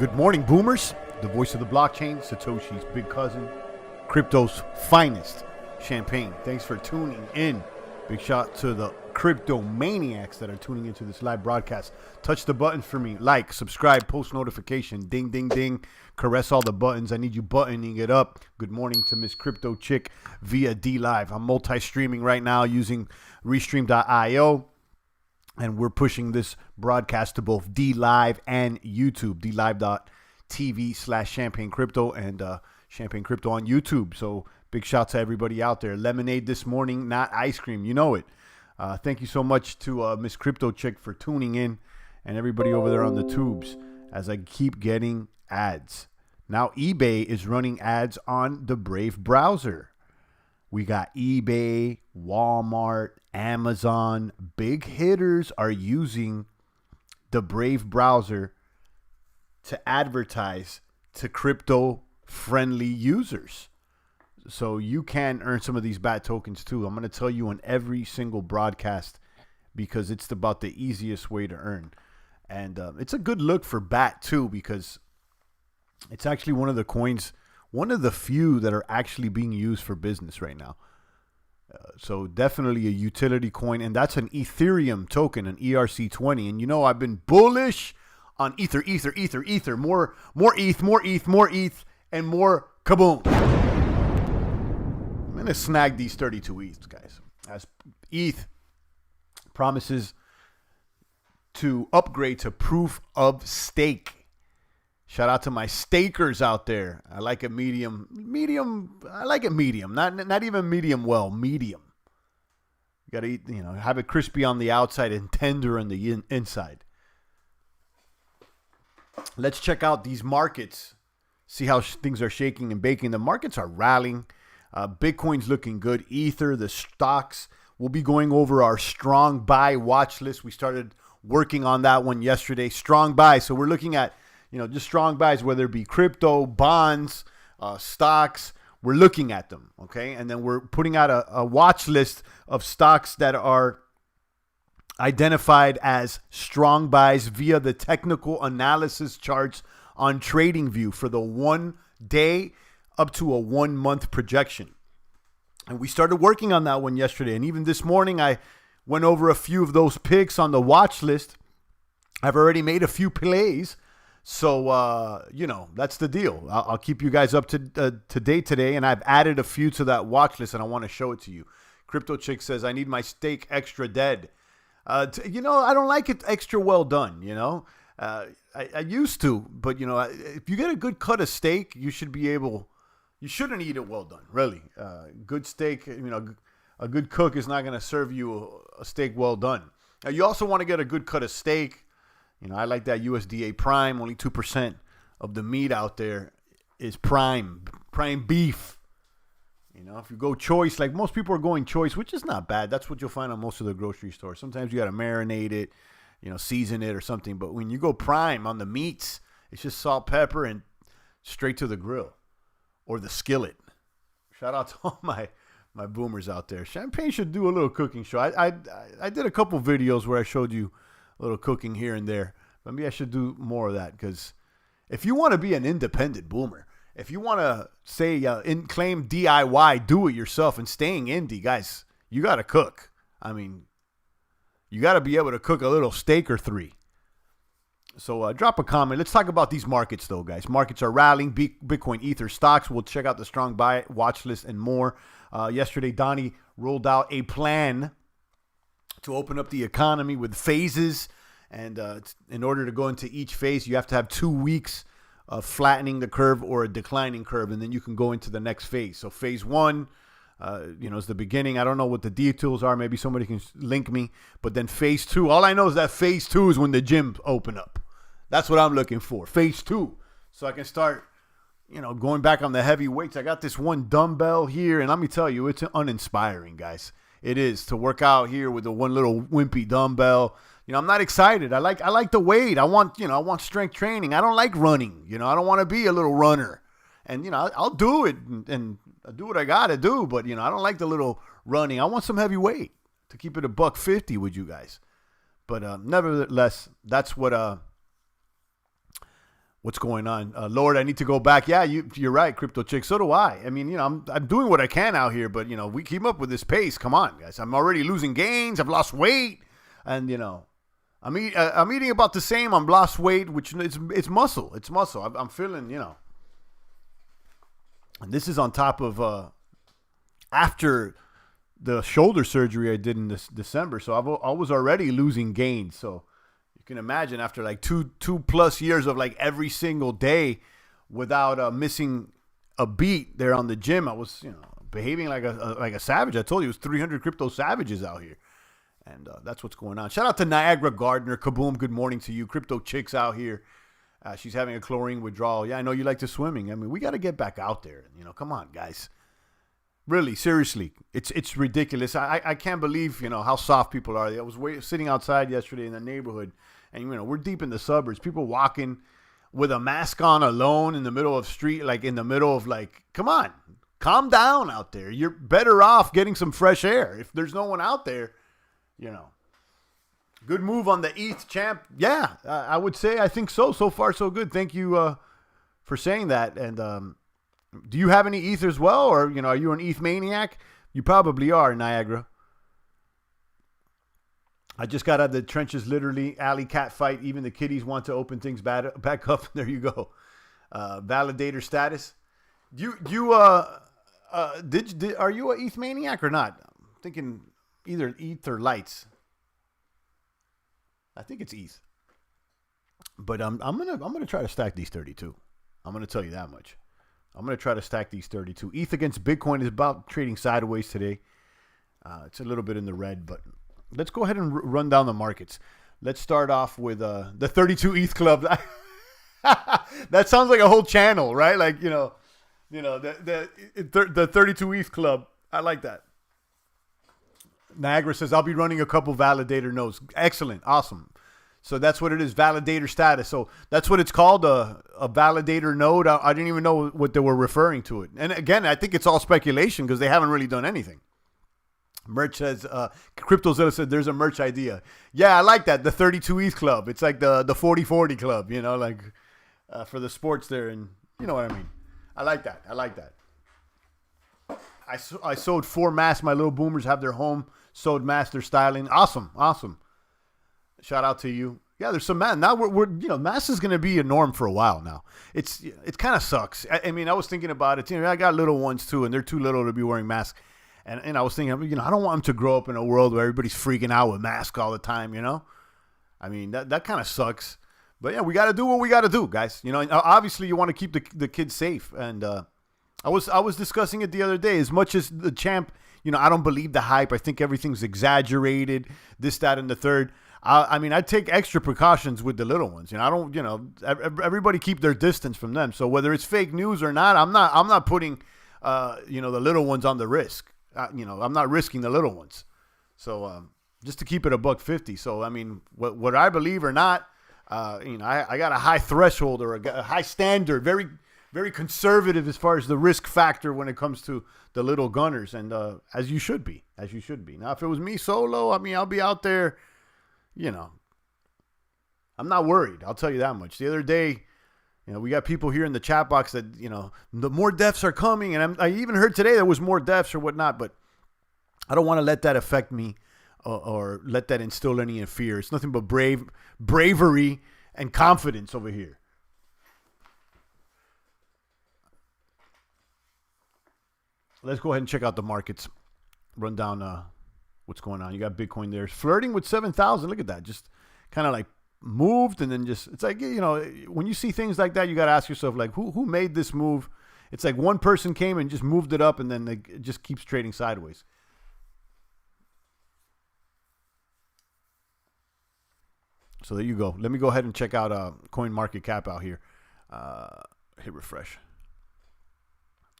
Good morning, boomers. The voice of the blockchain, Satoshi's big cousin, crypto's finest, Champagne. Thanks for tuning in. Big shout to the crypto maniacs that are tuning into this live broadcast. Touch the buttons for me. Like, subscribe, post notification, ding, ding, ding. Caress all the buttons. I need you buttoning it up. Good morning to Miss Crypto Chick via D Live. I'm multi-streaming right now using Restream.io. And we're pushing this broadcast to both D Live and YouTube. DLive.tv/Champagne Crypto and Champagne Crypto on YouTube. So big shout to everybody out there. Lemonade this morning, not ice cream. You know it. Thank you so much to Miss Crypto Chick for tuning in and everybody over there on the tubes as I keep getting ads. Now eBay is running ads on the Brave browser. We got eBay, Walmart, Amazon. Big hitters are using the Brave browser to advertise to crypto-friendly users. So you can earn some of these BAT tokens too. I'm going to tell you on every single broadcast because it's about the easiest way to earn. And it's a good look for BAT too because it's actually one of the coins, one of the few that are actually being used for business right now. So definitely a utility coin, and that's an Ethereum token, an ERC20. And you know I've been bullish on Ether. More ETH, and more kaboom. I'm going to snag these 32 ETH, guys. As ETH promises to upgrade to proof of stake. Shout out to my stakers out there. I like it medium. I like it medium. Not even medium well, medium. You got to eat, have it crispy on the outside and tender on the inside. Let's check out these markets. See how things are shaking and baking. The markets are rallying. Bitcoin's looking good. Ether, the stocks. We'll be going over our strong buy watch list. We started working on that one yesterday. Strong buy. So we're looking at just strong buys, whether it be crypto, bonds, stocks. We're looking at them, okay? And then we're putting out a watch list of stocks that are identified as strong buys via the technical analysis charts on TradingView for the 1 day up to a 1 month projection. And we started working on that one yesterday. And even this morning, I went over a few of those picks on the watch list. I've already made a few plays. So, that's the deal. I'll keep you guys up to date today, and I've added a few to that watch list, and I want to show it to you. Crypto Chick says, I need my steak extra dead. I don't like it extra well done, I used to, but, if you get a good cut of steak, you shouldn't eat it well done, really. Good steak, a good cook is not going to serve you a steak well done. Now, you also want to get a good cut of steak. I like that USDA prime. Only 2% of the meat out there is prime beef. If you go choice, like most people are going choice, which is not bad. That's what you'll find on most of the grocery stores. Sometimes you got to marinate it, season it or something. But when you go prime on the meats, it's just salt, pepper, and straight to the grill or the skillet. Shout out to all my boomers out there. Champagne should do a little cooking show. I did a couple videos where I showed you a little cooking here and there. Maybe I should do more of that because if you want to be an independent boomer, if you want to say claim DIY, do it yourself and staying indie, guys, you got to cook. I mean, you got to be able to cook a little steak or three. So drop a comment. Let's talk about these markets though, guys. Markets are rallying. Bitcoin, Ether, stocks. We'll check out the strong buy watch list and more. Yesterday, Donnie rolled out a plan to open up the economy with phases. And in order to go into each phase, you have to have 2 weeks of flattening the curve or a declining curve, and then you can go into the next phase. So phase 1, is the beginning. I don't know what the details are. Maybe somebody can link me. But then phase 2, all I know is that phase 2 is when the gyms open up. That's what I'm looking for, phase 2. So I can start, going back on the heavy weights. I got this one dumbbell here, and let me tell you, it's uninspiring, guys. It is to work out here with the one little wimpy dumbbell. I'm not excited. I like the weight. I want strength training. I don't like running. I don't want to be a little runner. And, I'll do it and I do what I got to do. But, I don't like the little running. I want some heavy weight to keep it $150 with you guys. But nevertheless, that's what What's going on? Lord, I need to go back. Yeah, you're right, Crypto Chick. So do I. I mean, I'm doing what I can out here, but, we keep up with this pace. Come on, guys. I'm already losing gains. I've lost weight. And, I'm eating about the same. I'm lost weight, which it's muscle. It's muscle. I'm feeling, And this is on top of after the shoulder surgery I did in this December. So I was already losing gains. So you can imagine after like two plus years of like every single day without missing a beat there on the gym, I was behaving like a savage. I told you it was 300 crypto savages out here, and that's what's going on. Shout out to Niagara Gardner. Kaboom! Good morning to you, Crypto Chicks out here. She's having a chlorine withdrawal. Yeah, I know you like to swimming. I mean, we got to get back out there. Come on, guys. Really, seriously, it's ridiculous. I can't believe how soft people are. I was sitting outside yesterday in the neighborhood, and we're deep in the suburbs. People walking with a mask on alone in the middle of street, like in the middle of come on, calm down out there. You're better off getting some fresh air. If there's no one out there, Good move on the ETH, champ. Yeah, I would say I think so. So far, so good. Thank you for saying that. And do you have any ETH as well? Or, are you an ETH maniac? You probably are, Niagara. I just got out of the trenches, literally. Alley cat fight. Even the kiddies want to open things back up. There you go. Validator status. Are you an ETH maniac or not? I'm thinking either ETH or lights. I think it's ETH. But I'm gonna try to stack these 32. I'm gonna tell you that much. I'm going to try to stack these 32. ETH against Bitcoin is about trading sideways today. It's a little bit in the red, but let's go ahead and run down the markets. Let's start off with the 32 ETH Club. That sounds like a whole channel, right? Like, the 32 ETH Club. I like that. Niagara says, I'll be running a couple validator nodes. Excellent. Awesome. So that's what it is, validator status. So that's what it's called, a validator node. I didn't even know what they were referring to it. And again, I think it's all speculation because they haven't really done anything. Merch says, CryptoZilla said, there's a merch idea. Yeah, I like that, the 32 ETH Club. It's like the 40-40 Club, for the sports there. And you know what I mean. I like that. I sewed 4 masks. My little boomers have their home sewed masks. They're styling. Awesome. Shout out to you. Yeah, there's some masks. Now we're masks is going to be a norm for a while now. It kind of sucks. I mean, I was thinking about it. I got little ones too, and they're too little to be wearing masks. And I was thinking, I don't want them to grow up in a world where everybody's freaking out with masks all the time, I mean, that kind of sucks. But yeah, we got to do what we got to do, guys. Obviously you want to keep the kids safe. And I was discussing it the other day. As much as the champ, I don't believe the hype. I think everything's exaggerated, this, that, and the third. I mean, I take extra precautions with the little ones. I don't, everybody keep their distance from them. So whether it's fake news or not, I'm not putting, the little ones on the risk. I'm not risking the little ones. So just to keep it $1.50. So, I mean, what I believe or not, I got a high threshold or a high standard, very, very conservative as far as the risk factor when it comes to the little gunners. And as you should be. Now, if it was me solo, I mean, I'll be out there. I'm not worried. I'll tell you that much. The other day, we got people here in the chat box that, the more deaths are coming. And I even heard today there was more deaths or whatnot, but I don't want to let that affect me or let that instill any fear. It's nothing but bravery and confidence over here. Let's go ahead and check out the markets. Run down what's going on. You got Bitcoin there flirting with 7,000. Look at that. Just kind of like moved and then just, it's like, when you see things like that, you got to ask yourself, like, who made this move? It's like one person came and just moved it up and then it just keeps trading sideways. So there you go. Let me go ahead and check out Coin Market Cap out here. Hit refresh.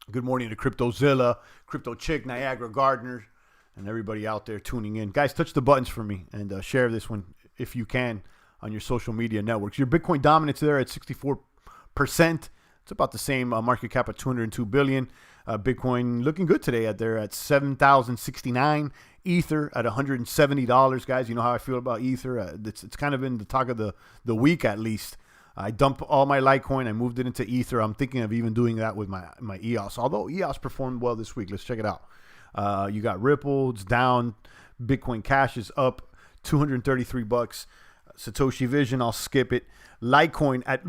Good morning to CryptoZilla, Crypto Chick, Niagara Gardner, and everybody out there tuning in. Guys, touch the buttons for me and share this one if you can on your social media networks. Your Bitcoin dominance there at 64%. It's about the same market cap at $202 billion. Bitcoin looking good today at 7,069. Ether at $170, guys. You know how I feel about Ether. It's kind of in the talk of the week at least. I dumped all my Litecoin. I moved it into Ether. I'm thinking of even doing that with my EOS. Although EOS performed well this week. Let's check it out. You got Ripple. It's down. Bitcoin Cash is up $233. Satoshi Vision, I'll skip it. Litecoin at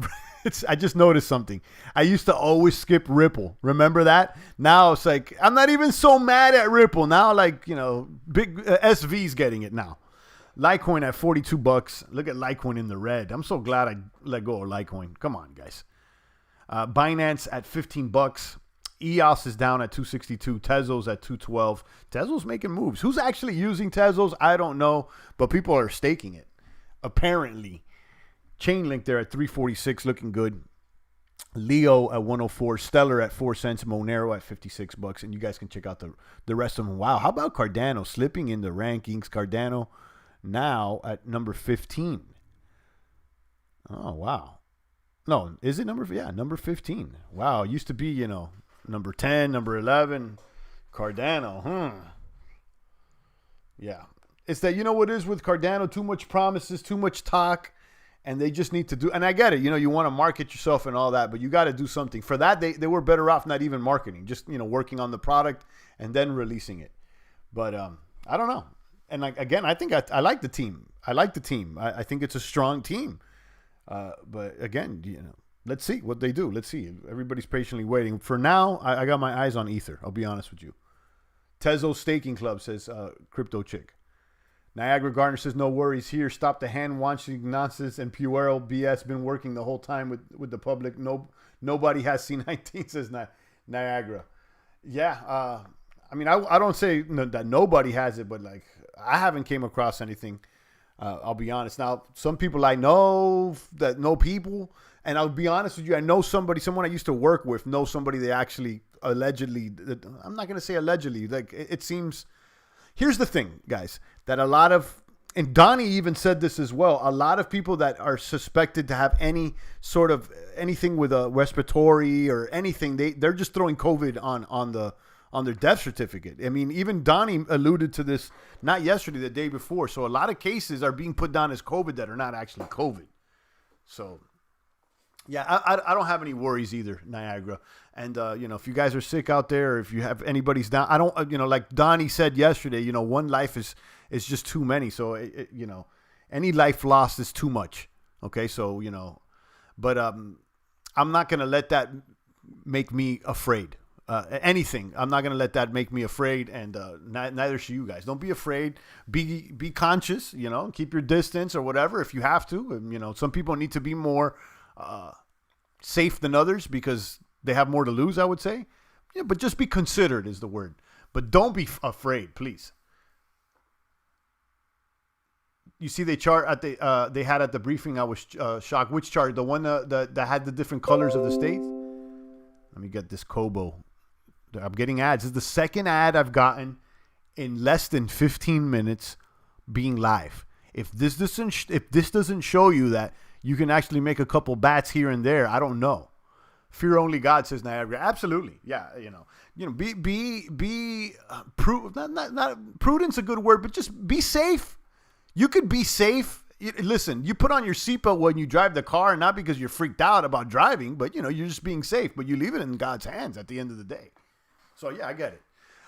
I just noticed something. I used to always skip Ripple. Remember that? Now it's like I'm not even so mad at Ripple. Now like, big SV's getting it now. Litecoin at $42. Look at Litecoin in the red. I'm so glad I let go of Litecoin. Come on, guys. Binance at $15. EOS is down at 262. Tezos at 212. Tezos making moves. Who's actually using Tezos? I don't know, but people are staking it. Apparently. Chainlink there at 346, looking good. Leo at 104. Stellar at 4 cents. Monero at $56. And you guys can check out the rest of them. Wow. How about Cardano slipping in the rankings? Cardano now at number 15. Oh, wow. No, is it number? Yeah, number 15. Wow. It used to be, number 10, number 11. Cardano. Yeah. It's that, what it is with Cardano? Too much promises, too much talk. And they just need to do, and I get it, you want to market yourself and all that, but you got to do something. For that, they were better off not even marketing, just, working on the product and then releasing it. But I don't know. And again, I think I like the team. I think it's a strong team. But again, let's see what they do. Let's see. Everybody's patiently waiting. For now, I got my eyes on Ether. I'll be honest with you. Tezo Staking Club says, Crypto Chick. Niagara Gardner says, no worries here. Stop the hand-washing nonsense and puerile BS. Been working the whole time with the public. Nobody has C19, says Niagara. Yeah, I don't say that nobody has it, but like I haven't came across anything. I'll be honest. Now, some people I know that know people, and I'll be honest with you, I know someone I used to work with knows somebody they actually allegedly, I'm not going to say allegedly, like it seems. Here's the thing, guys, that a lot of, and Donnie even said this as well, a lot of people that are suspected to have any sort of anything with a respiratory or anything, they're just throwing COVID on their death certificate. I mean, even Donnie alluded to this, not yesterday, the day before. So a lot of cases are being put down as COVID that are not actually COVID. So, yeah, I don't have any worries either, Niagara. And, if you guys are sick out there, or if you have anybody's down, I don't, like Donnie said yesterday, one life is just too many. So, any life lost is too much. Okay. So, but I'm not going to let that make me afraid. Anything. I'm not going to let that make me afraid. And neither should you guys. Don't be afraid. Be conscious, keep your distance or whatever if you have to. And, some people need to be more safe than others because they have more to lose, I would say. Yeah, but just be considerate is the word. But don't be afraid, please. You see the chart at they had at the briefing. I was shocked. Which chart? The one that had the different colors of the states? Let me get this Kobo. I'm getting ads. This is the second ad I've gotten in less than 15 minutes being live. If this doesn't show you that you can actually make a couple bats here and there, I don't know. Fear only God, says Niagara. Absolutely, yeah. Not prudence a good word, but just be safe. You could be safe. Listen, you put on your seatbelt when you drive the car, not because you're freaked out about driving, but you're just being safe. But you leave it in God's hands at the end of the day. So yeah, I get it.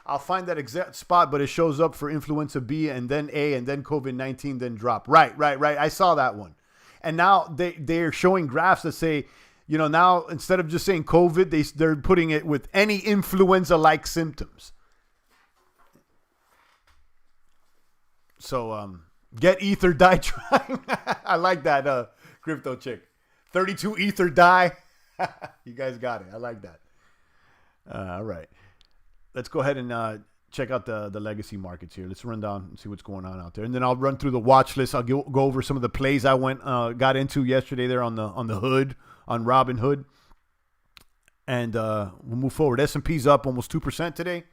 I'll find that exact spot, but it shows up for influenza B and then A and then COVID-19, then drop. Right. I saw that one. And now they're showing graphs that say, now instead of just saying COVID, they're putting it with any influenza-like symptoms. So get Ether, die trying. I like that Crypto Chick. 32 Ether, die. You guys got it. I like that. All right. Let's go ahead and check out the legacy markets here. Let's run down and see what's going on out there. And then I'll run through the watch list. I'll go over some of the plays I got into yesterday there on the hood, on Robinhood. And we'll move forward. S&P's up almost 2% today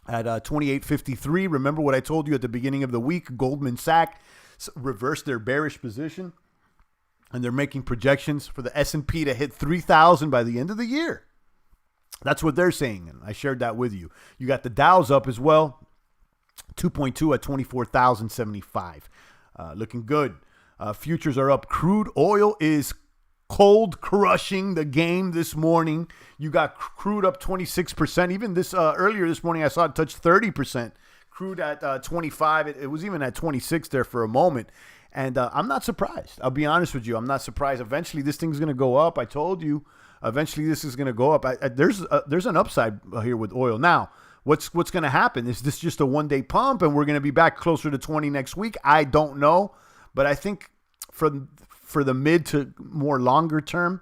at 28.53. Remember what I told you at the beginning of the week? Goldman Sachs reversed their bearish position. And they're making projections for the S&P to hit 3,000 by the end of the year. That's what they're saying, and I shared that with you. You got the Dow's up as well, 2.2 at 24,075. Looking good. Futures are up. Crude oil is cold crushing the game this morning. You got crude up 26%. Even this earlier this morning, I saw it touch 30%. Crude at 25. It was even at 26 there for a moment. And I'm not surprised. I'll be honest with you. I'm not surprised. Eventually, this thing's going to go up. I told you. Eventually, this is going to go up. There's an upside here with oil. Now, what's going to happen? Is this just a one-day pump and we're going to be back closer to 20 next week? I don't know. But I think for the mid to more longer term,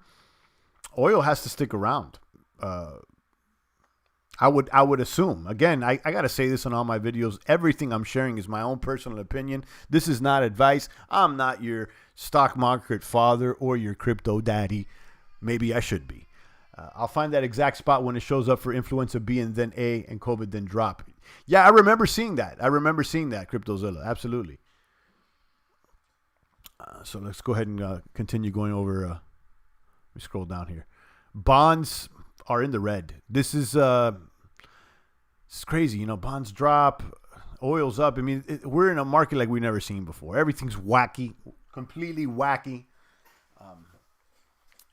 oil has to stick around. I would assume. Again, I got to say this on all my videos. Everything I'm sharing is my own personal opinion. This is not advice. I'm not your stock market father or your crypto daddy. Maybe I should be. I'll find that exact spot when it shows up for influenza B and then A and COVID then drop. Yeah, I remember seeing that. CryptoZilla. Absolutely. So let's go ahead and continue going over. Let me scroll down here. Bonds are in the red. This is crazy. Bonds drop, oil's up. I mean, we're in a market like we've never seen before. Everything's wacky, completely wacky.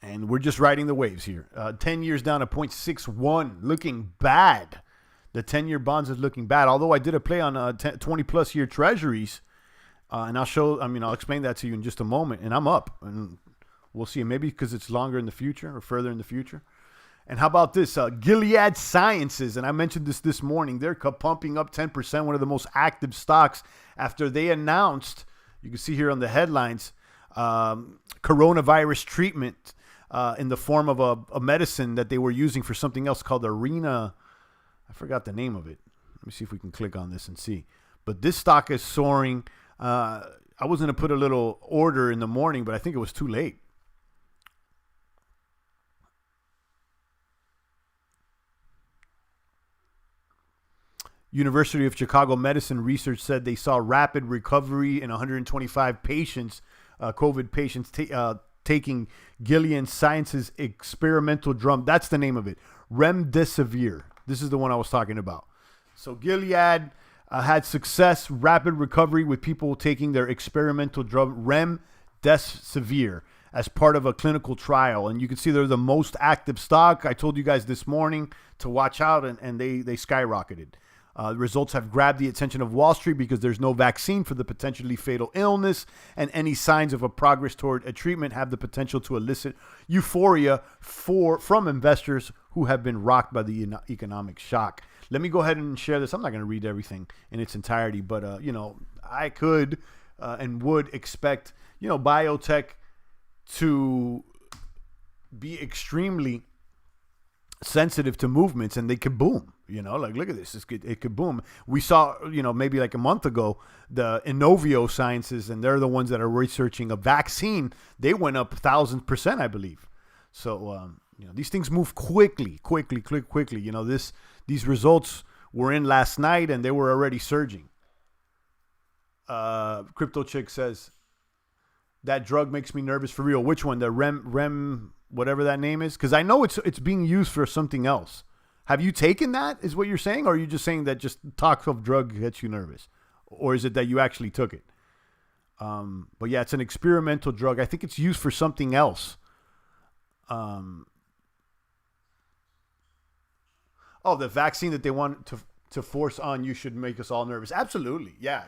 And we're just riding the waves here. 10 years down to 0.61, looking bad. The 10-year bonds is looking bad. Although I did a play on 20-plus year treasuries. And I'll explain that to you in just a moment. And I'm up. And we'll see. Maybe because it's longer in the future or further in the future. And how about this? Gilead Sciences. And I mentioned this morning. They're pumping up 10%, one of the most active stocks after they announced, you can see here on the headlines, coronavirus treatment in the form of a medicine that they were using for something else called Arena. I forgot the name of it. Let me see if we can click on this and see. But this stock is soaring. I was going to put a little order in the morning, but I think it was too late. University of Chicago Medicine research said they saw rapid recovery in 125 patients, COVID patients, taking Gilead Sciences experimental drug. That's the name of it. Remdesivir. This is the one I was talking about. So Gilead had success, rapid recovery with people taking their experimental drug Remdesivir as part of a clinical trial. And you can see they're the most active stock. I told you guys this morning to watch out, and they skyrocketed. The results have grabbed the attention of Wall Street because there's no vaccine for the potentially fatal illness, and any signs of a progress toward a treatment have the potential to elicit euphoria from investors who have been rocked by the economic shock. Let me go ahead and share this. I'm not going to read everything in its entirety, but I could and would expect biotech to be extremely sensitive to movements, and they could boom. Look at this. It could boom. We saw, maybe like a month ago, the Inovio Sciences, and they're the ones that are researching a vaccine. They went up 1,000%, I believe. So, these things move quickly. These results were in last night, and they were already surging. Crypto Chick says, that drug makes me nervous for real. Which one? The Rem, whatever that name is? Because I know it's being used for something else. Have you taken that, is what you're saying? Or are you just saying that just talk of drug gets you nervous? Or is it that you actually took it? But yeah, it's an experimental drug. I think it's used for something else. The vaccine that they want to force on you should make us all nervous. Absolutely. Yeah,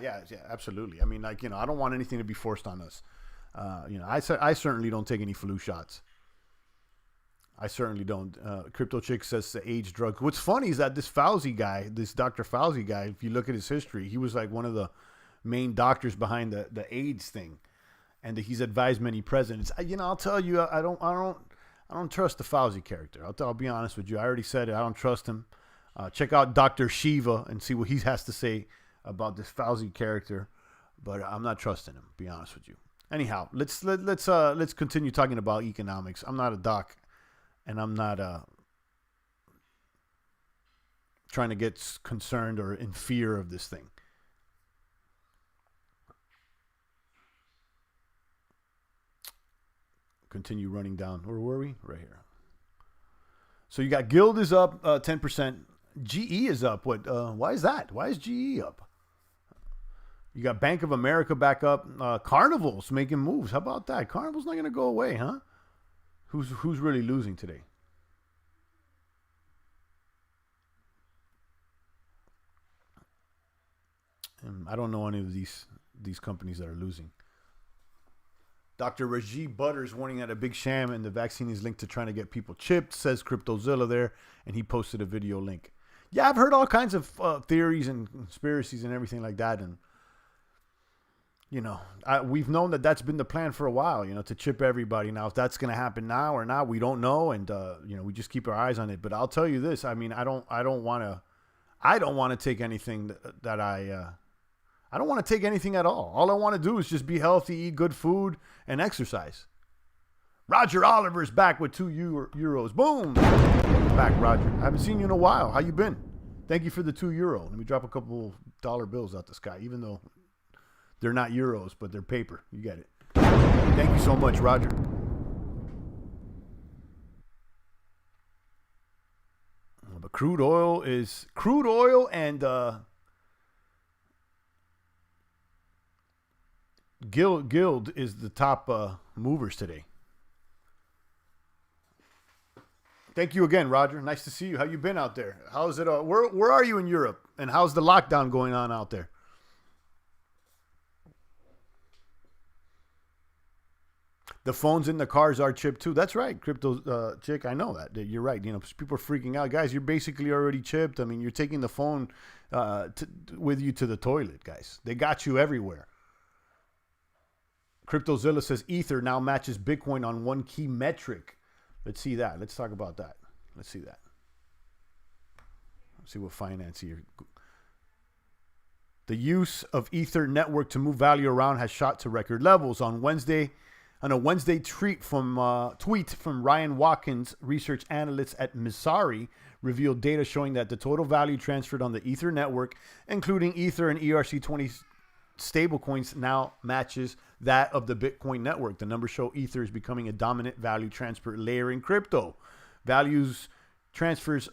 absolutely. I mean, I don't want anything to be forced on us. I certainly don't take any flu shots. I certainly don't. Crypto Chick says the AIDS drug. What's funny is that this Fauci guy, this Dr. Fauci guy, if you look at his history, he was like one of the main doctors behind the AIDS thing, and he's advised many presidents. I'll tell you, I don't trust the Fauci character. I'll be honest with you. I already said it. I don't trust him. Check out Dr. Shiva and see what he has to say about this Fauci character, but I'm not trusting him. Be honest with you. Anyhow, let's continue talking about economics. I'm not a doc. And I'm not trying to get concerned or in fear of this thing. Continue running down. Where were we? Right here. So you got Guild is up 10%. GE is up. What? Why is that? Why is GE up? You got Bank of America back up. Carnival's making moves. How about that? Carnival's not going to go away, huh? Who's really losing today? I don't know any of these companies that are losing. Dr. Rajiv Butters warning at a big sham and the vaccine is linked to trying to get people chipped, says CryptoZilla there, and he posted a video link. Yeah, I've heard all kinds of theories and conspiracies and everything like that, and we've known that that's been the plan for a while, to chip everybody. Now, if that's going to happen now or not, we don't know, and we just keep our eyes on it. But I'll tell you this: I mean, I don't want to take anything that I don't want to take anything at all. All I want to do is just be healthy, eat good food, and exercise. Roger Oliver's back with €2. Boom! Back, Roger. I haven't seen you in a while. How you been? Thank you for the €2. Let me drop a couple dollar bills out the sky, even though they're not euros, but they're paper. You get it. Thank you so much, Roger. But crude oil and Guild is the top movers today. Thank you again, Roger. Nice to see you. How you been out there? How's it? Where are you in Europe? And how's the lockdown going on out there? The phones in the cars are chipped too. That's right, Crypto Chick. I know that. You're right. People are freaking out. Guys, you're basically already chipped. I mean, you're taking the phone with you to the toilet, guys. They got you everywhere. CryptoZilla says Ether now matches Bitcoin on one key metric. Let's see that. Let's talk about that. Let's see that. Let's see what finance here. The use of Ether network to move value around has shot to record levels on Wednesday. On a Wednesday tweet from Ryan Watkins, research analyst at Messari, revealed data showing that the total value transferred on the Ether network, including Ether and ERC20 stablecoins, now matches that of the Bitcoin network. The numbers show Ether is becoming a dominant value transfer layer in crypto. Values transfers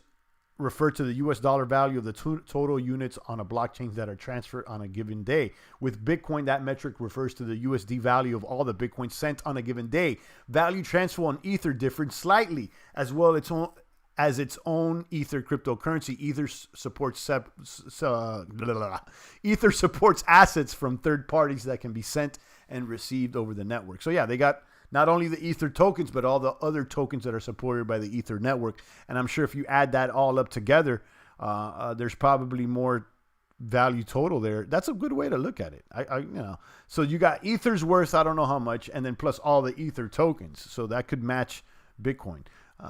refer to the US dollar value of the total units on a blockchain that are transferred on a given day. With Bitcoin, that metric refers to the USD value of all the Bitcoin sent on a given day. Value transfer on Ether differed slightly, as well as its own Ether cryptocurrency. Ether supports assets from third parties that can be sent and received over the network. So yeah, they got not only the Ether tokens, but all the other tokens that are supported by the Ether network. And I'm sure if you add that all up together, there's probably more value total there. That's a good way to look at it. So you got Ether's worth, I don't know how much, and then plus all the Ether tokens. So that could match Bitcoin.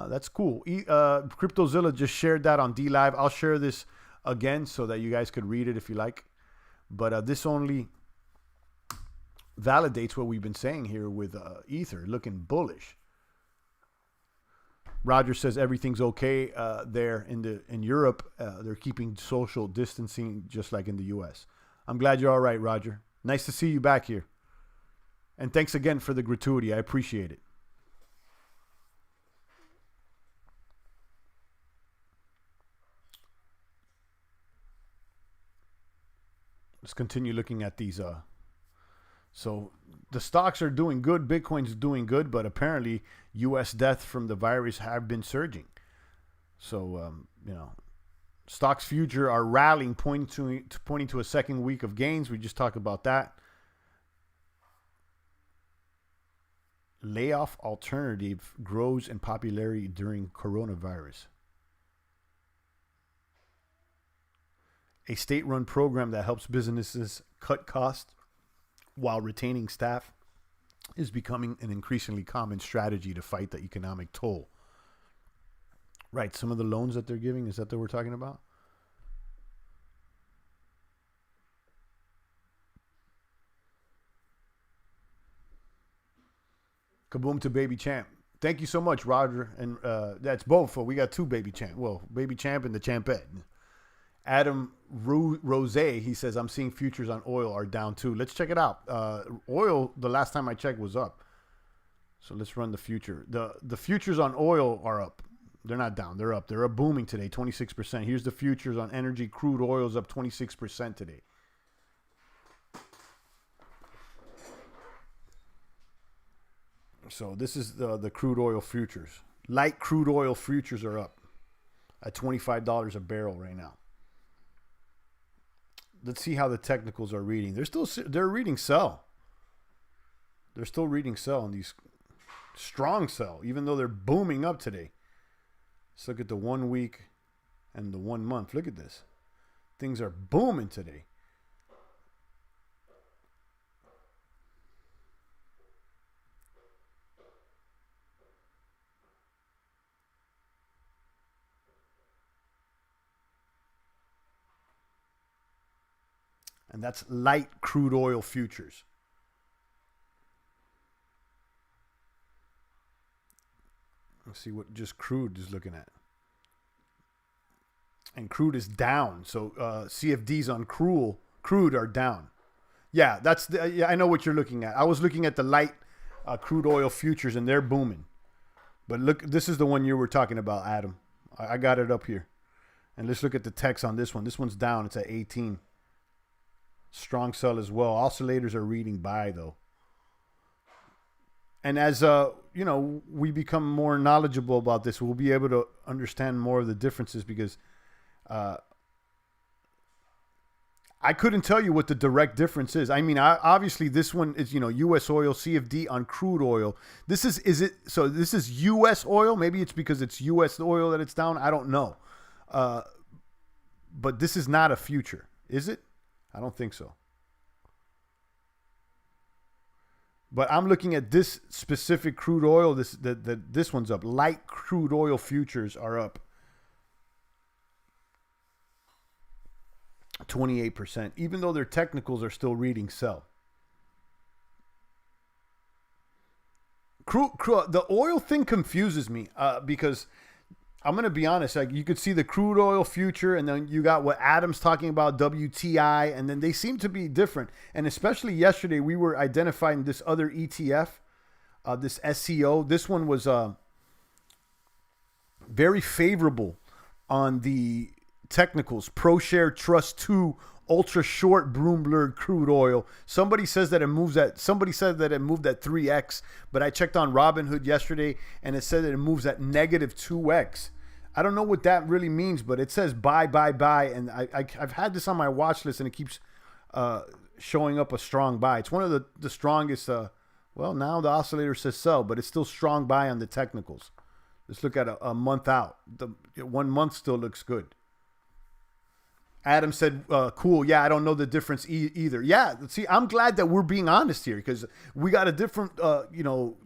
That's cool. CryptoZilla just shared that on DLive. I'll share this again so that you guys could read it if you like. But this only validates what we've been saying here with Ether looking bullish. Roger says everything's okay there in Europe. They're keeping social distancing just like in the US. I'm glad you're all right, Roger. Nice to see you back here. And thanks again for the gratuity. I appreciate it. Let's continue looking at these. So the stocks are doing good. Bitcoin's doing good, but apparently U.S. deaths from the virus have been surging. So, stocks future are rallying, pointing to a second week of gains. We just talked about that. Layoff alternative grows in popularity during coronavirus. A state-run program that helps businesses cut costs while retaining staff is becoming an increasingly common strategy to fight the economic toll. Right, some of the loans that they're giving, is that we're talking about? Kaboom to Baby Champ. Thank you so much, Roger. And that's both. We got two Baby Champ. Well, Baby Champ and the Champette. Adam Rose, he says, I'm seeing futures on oil are down too. Let's check it out. Oil, the last time I checked, was up. So let's run the future. The futures on oil are up. They're not down. They're up. They're up booming today, 26%. Here's the futures on energy. Crude oil is up 26% today. So this is the crude oil futures. Light crude oil futures are up at $25 a barrel right now. Let's see how the technicals are reading. They're reading sell. They're still reading sell on these strong sell, even though they're booming up today. Let's look at the 1 week and the 1 month. Look at this. Things are booming today. And that's light crude oil futures. Let's see what just crude is looking at. And crude is down. So CFDs on crude are down. Yeah, yeah, I know what you're looking at. I was looking at the light crude oil futures, and they're booming. But look, this is the one you were talking about, Adam. I got it up here. And let's look at the text on this one. This one's down. It's at 18. Strong sell as well. Oscillators are reading buy, though. And as we become more knowledgeable about this, we'll be able to understand more of the differences, because I couldn't tell you what the direct difference is. I mean, obviously this one is, U.S. oil, CFD on crude oil. This is U.S. oil? Maybe it's because it's U.S. oil that it's down. I don't know. But this is not a future, is it? I don't think so. But I'm looking at this specific crude oil. This one's up. Light crude oil futures are up 28%, even though their technicals are still reading sell. The oil thing confuses me because I'm going to be honest. Like, you could see the crude oil future, and then you got what Adam's talking about, WTI, and then they seem to be different. And especially yesterday, we were identifying this other ETF, this SCO. This one was very favorable on the technicals. ProShare Trust 2 ultra short Bloomberg crude oil. Somebody said that it moved at 3x, but I checked on Robinhood yesterday and it said that it moves at negative 2x. I don't know what that really means, but it says buy, and I've had this on my watch list, and it keeps showing up a strong buy. It's one of the strongest. Now the oscillator says sell, but it's still strong buy on the technicals. Let's look at a month out. The 1 month still looks good. Adam said, cool. Yeah, I don't know the difference either. Yeah, see, I'm glad that we're being honest here, because we got a different,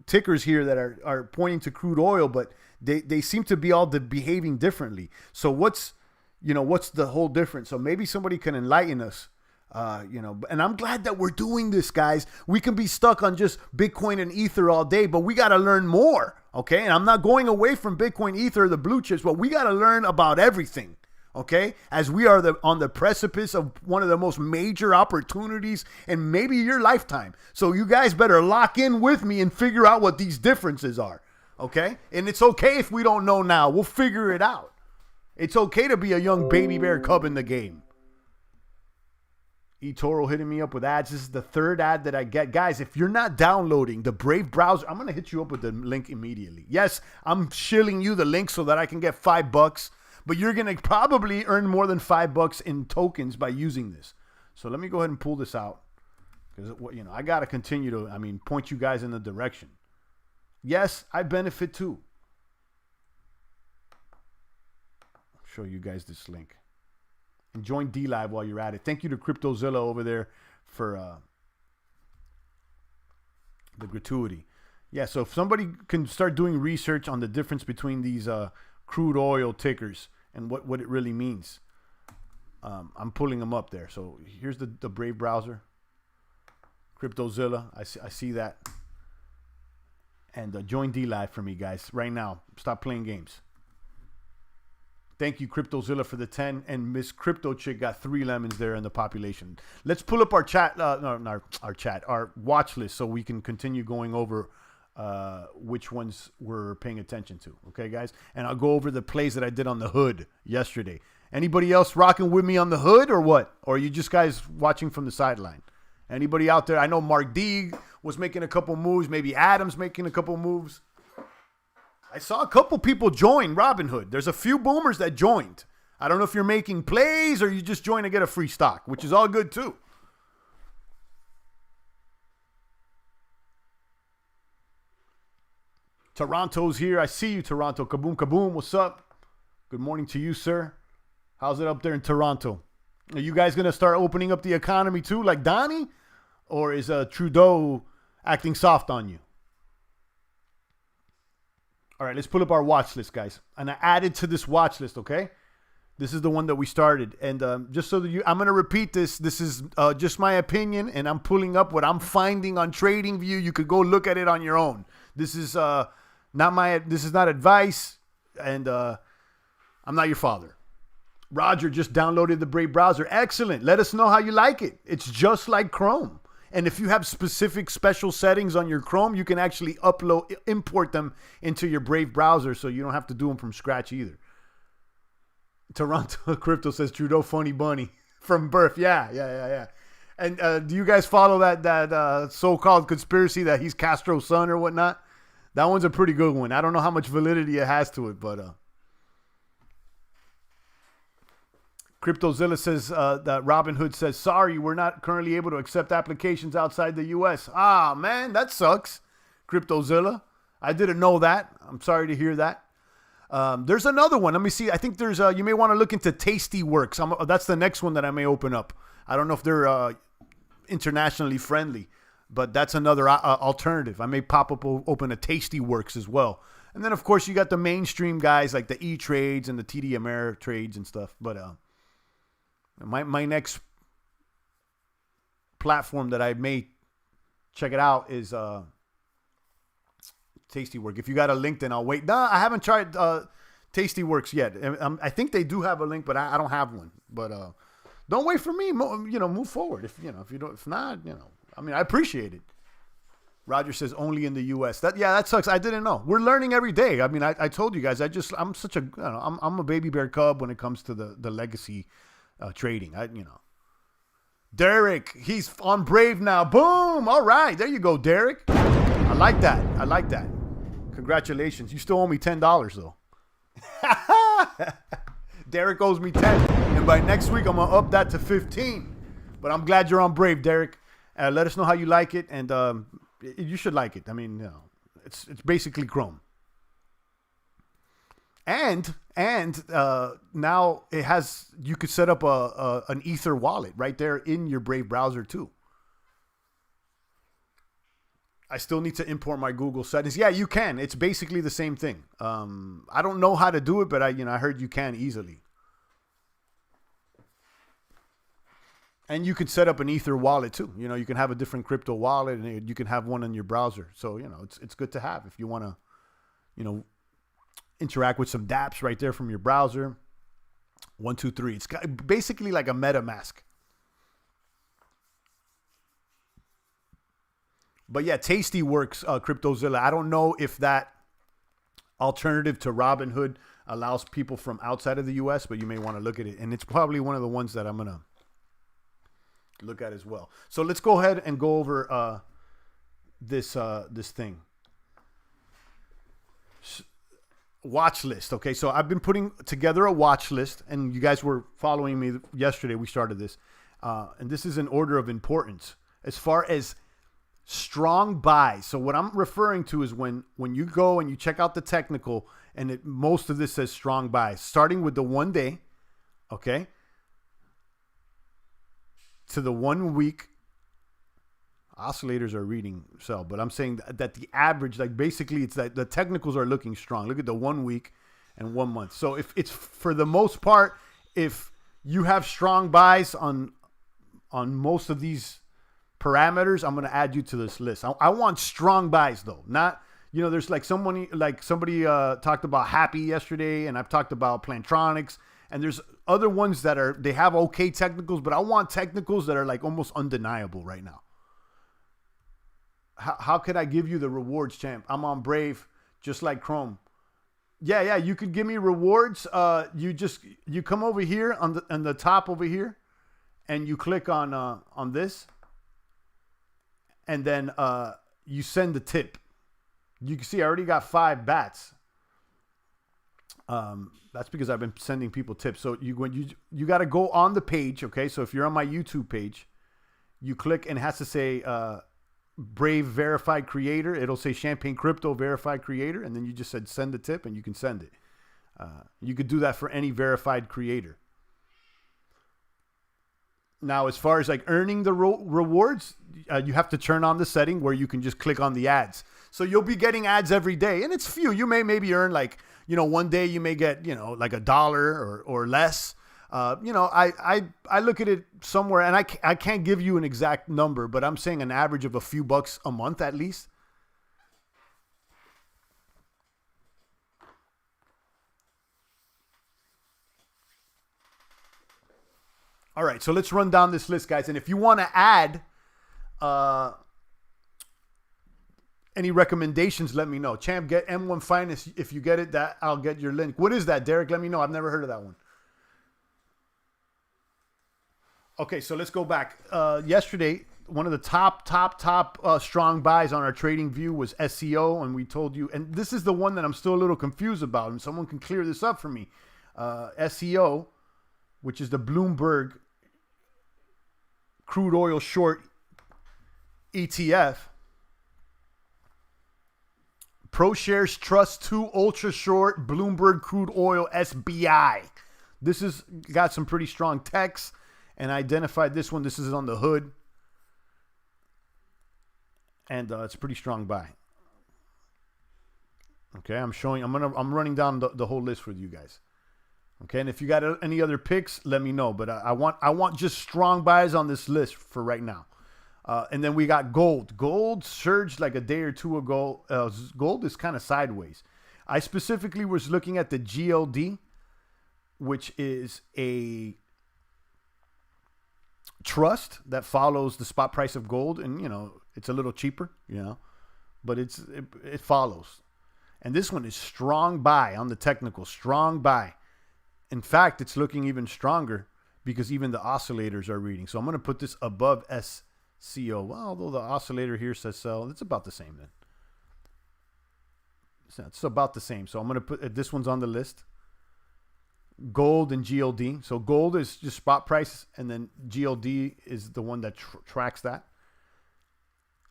tickers here that are pointing to crude oil, but they seem to be all behaving differently. So what's the whole difference? So maybe somebody can enlighten us, and I'm glad that we're doing this, guys. We can be stuck on just Bitcoin and Ether all day, but we got to learn more. Okay. And I'm not going away from Bitcoin, Ether, the blue chips, but we got to learn about everything. Okay, as we are on the precipice of one of the most major opportunities in maybe your lifetime. So you guys better lock in with me and figure out what these differences are. Okay, and it's okay if we don't know now. We'll figure it out. It's okay to be a young baby bear cub in the game. eToro hitting me up with ads. This is the third ad that I get. Guys, if you're not downloading the Brave browser, I'm going to hit you up with the link immediately. Yes, I'm shilling you the link so that I can get $5. But you're going to probably earn more than $5 in tokens by using this. So let me go ahead and pull this out, because I got to continue to, point you guys in the direction. Yes, I benefit too. I'll show you guys this link. And join DLive while you're at it. Thank you to CryptoZilla over there for the gratuity. Yeah, so if somebody can start doing research on the difference between these crude oil tickers and what it really means. I'm pulling them up there. So here's the Brave browser. CryptoZilla. I see that. And join DLive for me, guys, right now. Stop playing games. Thank you, CryptoZilla, for the 10. And Miss Crypto Chick got 3 lemons there in the population. Let's pull up our chat, our watch list, so we can continue going over which ones we're paying attention to. Okay, guys? And I'll go over the plays that I did on the hood yesterday. Anybody else rocking with me on the hood or what? Or are you just guys watching from the sideline? Anybody out there? I know Mark D was making a couple moves. Maybe Adam's making a couple moves. I saw a couple people join Robinhood. There's a few boomers that joined. I don't know if you're making plays or you just join to get a free stock, which is all good too. Toronto's here. I see you, Toronto. Kaboom, kaboom. What's up? Good morning to you, sir. How's it up there in Toronto? Are you guys going to start opening up the economy too, like Donnie? Or is Trudeau acting soft on you? All right, let's pull up our watch list, guys. And I added to this watch list, okay? This is the one that we started. And just so that I'm going to repeat this. This is just my opinion, and I'm pulling up what I'm finding on TradingView. You could go look at it on your own. This is not advice, and I'm not your father. Roger just downloaded the Brave browser. Excellent. Let us know how you like it. It's just like Chrome. And if you have specific special settings on your Chrome, you can actually import them into your Brave browser, so you don't have to do them from scratch either. Toronto Crypto says Trudeau funny bunny from birth. Yeah. And do you guys follow that so-called conspiracy that he's Castro's son or whatnot? That one's a pretty good one. I don't know how much validity it has to it, but CryptoZilla says that Robinhood says, sorry, we're not currently able to accept applications outside the U.S. Ah, man, that sucks. CryptoZilla. I didn't know that. I'm sorry to hear that. There's another one. Let me see. I think there's you may want to look into Tastyworks. That's the next one that I may open up. I don't know if they're internationally friendly, but that's another alternative. I may pop up open a Tastyworks as well. And then, of course, you got the mainstream guys like the E-Trades and the TD Ameritrades and stuff. But my next platform that I may check it out is Tastyworks. If you got a link, then I'll wait. Nah, I haven't tried Tastyworks yet. I think they do have a link, but I don't have one. But don't wait for me. Move forward. If not, I mean, I appreciate it. Roger says only in the U.S. That sucks. I didn't know. We're learning every day. I mean, I told you guys. I'm such a I'm a baby bear cub when it comes to the legacy trading. Derek, he's on Brave now. Boom. All right, there you go, Derek. I like that. Congratulations. You still owe me $10 though. Derek owes me 10, and by next week I'm gonna up that to 15. But I'm glad you're on Brave, Derek. Let us know how you like it, and you should like it. I mean, it's basically Chrome. And now it has, you could set up an Ether wallet right there in your Brave browser too. I still need to import my Google settings. Yeah, you can. It's basically the same thing. I don't know how to do it, but I heard you can easily. And you could set up an Ether wallet too. You can have a different crypto wallet, and you can have one in your browser. So, it's good to have if you want to, interact with some dApps right there from your browser. 1, 2, 3. It's basically like a MetaMask. But yeah, Tastyworks, CryptoZilla. I don't know if that alternative to Robinhood allows people from outside of the U.S., but you may want to look at it. And it's probably one of the ones that I'm going to look at as well. So let's go ahead and go over this thing. Watch list. Okay, so I've been putting together a watch list, and you guys were following me yesterday. We started this. And this is in order of importance. As far as strong buys. So what I'm referring to is when you go and you check out the technical, and most of this says strong buys, starting with the 1 day, okay, to the 1 week. Oscillators are reading sell, but I'm saying that the average, like basically it's that the technicals are looking strong. Look at the 1 week and 1 month. So if it's, for the most part, if you have strong buys on most of these parameters, I'm going to add you to this list. I want strong buys though, not, there's somebody talked about Happy yesterday, and I've talked about Plantronics, and there's other ones that they have okay technicals, but I want technicals that are like almost undeniable right now. How could I give you the rewards, champ? I'm on Brave, just like Chrome. Yeah, you could give me rewards. You come over here on the top over here, and you click on this. and then you send the tip. You can see I already got 5 bats. That's because I've been sending people tips. So you got to go on the page, okay? So if you're on my YouTube page, you click and it has to say Brave Verified Creator. It'll say Champagne Crypto Verified Creator, and then you just said send the tip, and you can send it. You could do that for any verified creator. Now, as far as like earning the rewards, you have to turn on the setting where you can just click on the ads. So you'll be getting ads every day, and it's few. You may maybe earn like, one day you may get, like $1 or less. I look at it somewhere, and I can't give you an exact number, but I'm saying an average of a few bucks a month at least. All right, so let's run down this list, guys. And if you want to add any recommendations, let me know. Champ, get M1 Finest. If you get it, that I'll get your link. What is that, Derek? Let me know. I've never heard of that one. Okay, so let's go back. Yesterday, one of the top strong buys on our Trading View was SEO, and we told you, and this is the one that I'm still a little confused about, and someone can clear this up for me. SEO, which is the Bloomberg crude oil short ETF. ProShares Trust 2 Ultra Short Bloomberg Crude Oil SBI. This has got some pretty strong text, and I identified this one. This is on the hood, and it's a pretty strong buy. Okay, I'm running down the whole list with you guys. Okay, and if you got any other picks, let me know. But I want just strong buys on this list for right now. And then we got gold. Gold surged like a day or two ago. Gold is kind of sideways. I specifically was looking at the GLD, which is a trust that follows the spot price of gold, and it's a little cheaper, but it follows. And this one is strong buy on the technical, strong buy. In fact, it's looking even stronger because even the oscillators are reading. So I'm going to put this above SCO. Well, although the oscillator here says sell, it's about the same then. It's about the same. So I'm going to put this one's on the list. Gold and GLD. So gold is just spot price, and then GLD is the one that tracks that.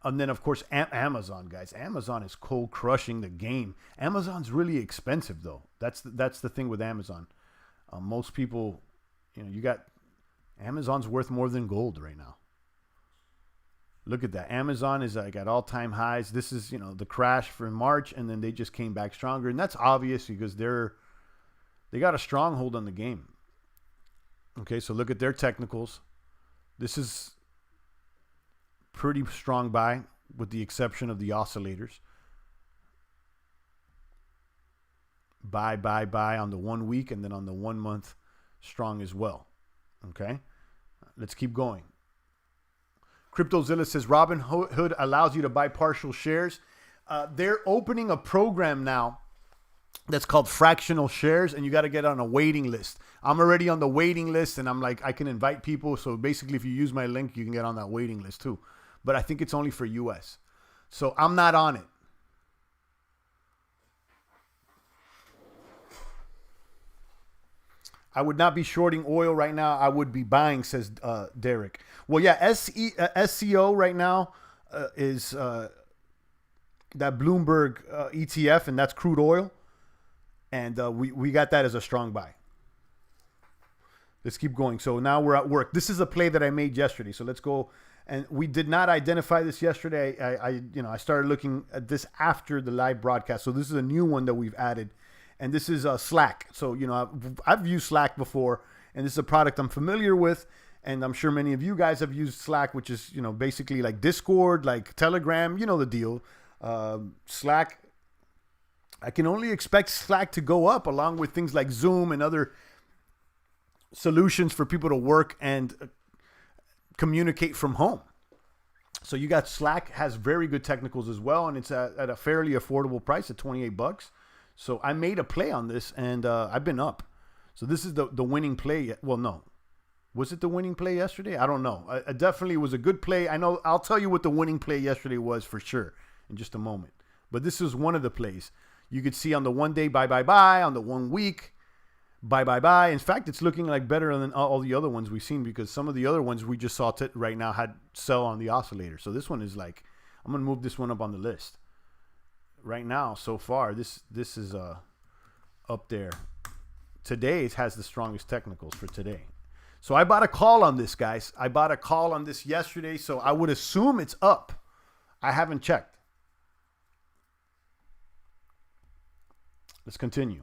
And then, of course, Amazon, guys. Amazon is cold crushing the game. Amazon's really expensive, though. That's the thing with Amazon. Most people, you got Amazon's worth more than gold right now. Look at that. Amazon is like at all-time highs. This is, the crash for March, and then they just came back stronger. And that's obvious because they got a stronghold on the game. Okay, so look at their technicals. This is pretty strong buy with the exception of the oscillators. Buy on the 1 week, and then on the 1 month strong as well. Okay, let's keep going. CryptoZilla says Robinhood allows you to buy partial shares. They're opening a program now that's called fractional shares, and you got to get on a waiting list. I'm already on the waiting list, and I'm like, I can invite people. So basically, if you use my link, you can get on that waiting list too. But I think it's only for US. So I'm not on it. I would not be shorting oil right now. I would be buying, says Derek. Well, yeah, SCO right now is that Bloomberg ETF, and that's crude oil. And we got that as a strong buy. Let's keep going. So now we're at work. This is a play that I made yesterday. So let's go. And we did not identify this yesterday. I started looking at this after the live broadcast. So this is a new one that we've added. And this is Slack. So, I've used Slack before, and this is a product I'm familiar with. And I'm sure many of you guys have used Slack, which is, basically like Discord, like Telegram, the deal. Slack, I can only expect Slack to go up along with things like Zoom and other solutions for people to work and communicate from home. So you got Slack has very good technicals as well, and it's at a fairly affordable price at $28. So I made a play on this, and I've been up. So this is the winning play. Well, no. Was it the winning play yesterday? I don't know. I definitely was a good play. I know. I'll tell you what the winning play yesterday was for sure in just a moment. But this is one of the plays. You could see on the 1 day, buy, buy, buy. On the 1 week, buy, buy, buy. In fact, it's looking like better than all the other ones we've seen because some of the other ones we just saw right now had sell on the oscillator. So this one is like, I'm going to move this one up on the list. Right now, so far, this is up there. Today, it has the strongest technicals for today. So I bought a call on this, guys. I bought a call on this yesterday, so I would assume it's up. I haven't checked. Let's continue.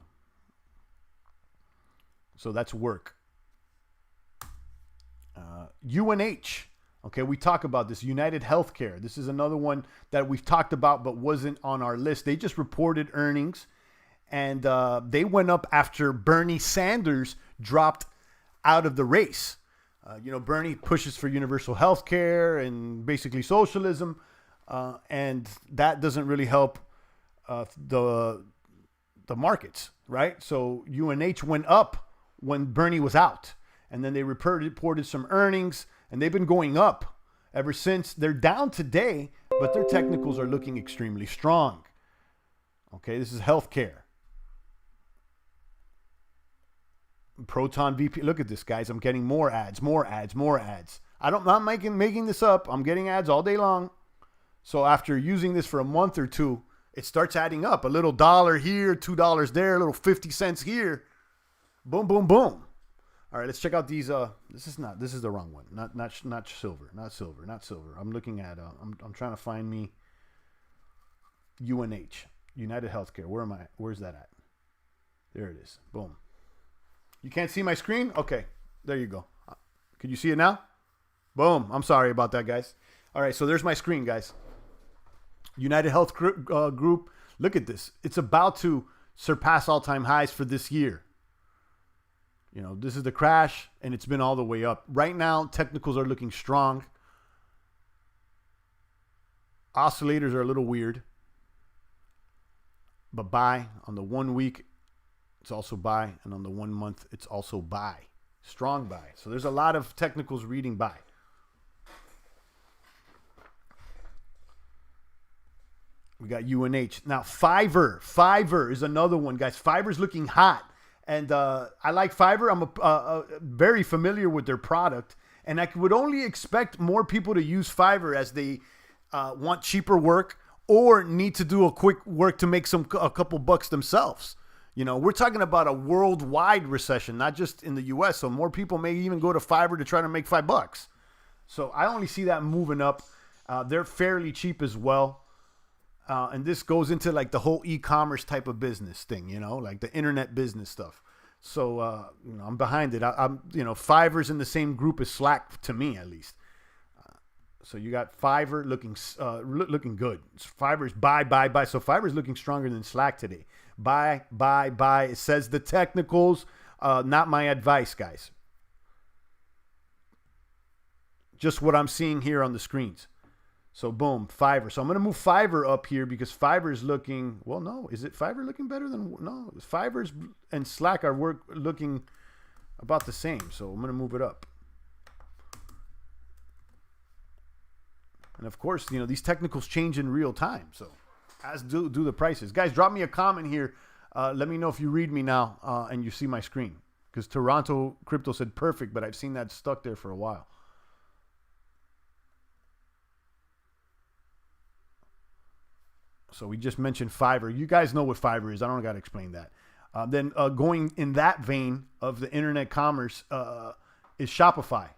So that's work. UNH. Okay, we talk about this. United Healthcare. This is another one that we've talked about but wasn't on our list. They just reported earnings, and they went up after Bernie Sanders dropped out of the race. Bernie pushes for universal health care and basically socialism, and that doesn't really help the markets, right? So UNH went up when Bernie was out, and then they reported some earnings, and they've been going up ever since. They're down today, but their technicals are looking extremely strong. Okay, this is healthcare. Proton VP. Look at this, guys. I'm getting more ads, more ads, more ads. I'm not making this up. I'm getting ads all day long. So after using this for a month or two, it starts adding up. A little dollar here, $2 there, a little 50 cents here. Boom, boom, boom. All right, let's check out these. This is the wrong one. Not silver. I'm looking at. I'm trying to find me. UNH, United Healthcare. Where am I? Where's that at? There it is. Boom. You can't see my screen? Okay, there you go. Can you see it now? Boom. I'm sorry about that, guys. All right, so there's my screen, guys. United Health Group. Look at this. It's about to surpass all-time highs for this year. This is the crash, and it's been all the way up. Right now, technicals are looking strong. Oscillators are a little weird. But buy on the 1 week, it's also buy. And on the 1 month, it's also buy. Strong buy. So there's a lot of technicals reading buy. We got UNH. Now, Fiverr. Fiverr is another one, guys. Fiverr's looking hot. And I like Fiverr. I'm very familiar with their product. And I would only expect more people to use Fiverr as they want cheaper work or need to do a quick work to make a couple bucks themselves. We're talking about a worldwide recession, not just in the U.S. So more people may even go to Fiverr to try to make $5. So I only see that moving up. They're fairly cheap as well. And this goes into like the whole e-commerce type of business thing, like the internet business stuff. So, I'm behind it. I'm Fiverr's in the same group as Slack to me, at least. So you got Fiverr looking good. Fiverr's buy. So Fiverr's looking stronger than Slack today. Buy. It says the technicals, not my advice, guys. Just what I'm seeing here on the screens. So boom, Fiverr. So I'm going to move Fiverr up here because Fiverr is looking, well, no. Is it Fiverr looking better than, no. Fiverr's and Slack are looking about the same. So I'm going to move it up. And of course, these technicals change in real time. So as do the prices. Guys, drop me a comment here. Let me know if you read me now and you see my screen. Because Toronto Crypto said perfect, but I've seen that stuck there for a while. So we just mentioned Fiverr. You guys know what Fiverr is. I don't got to explain that. Then going in that vein of the internet commerce is Shopify.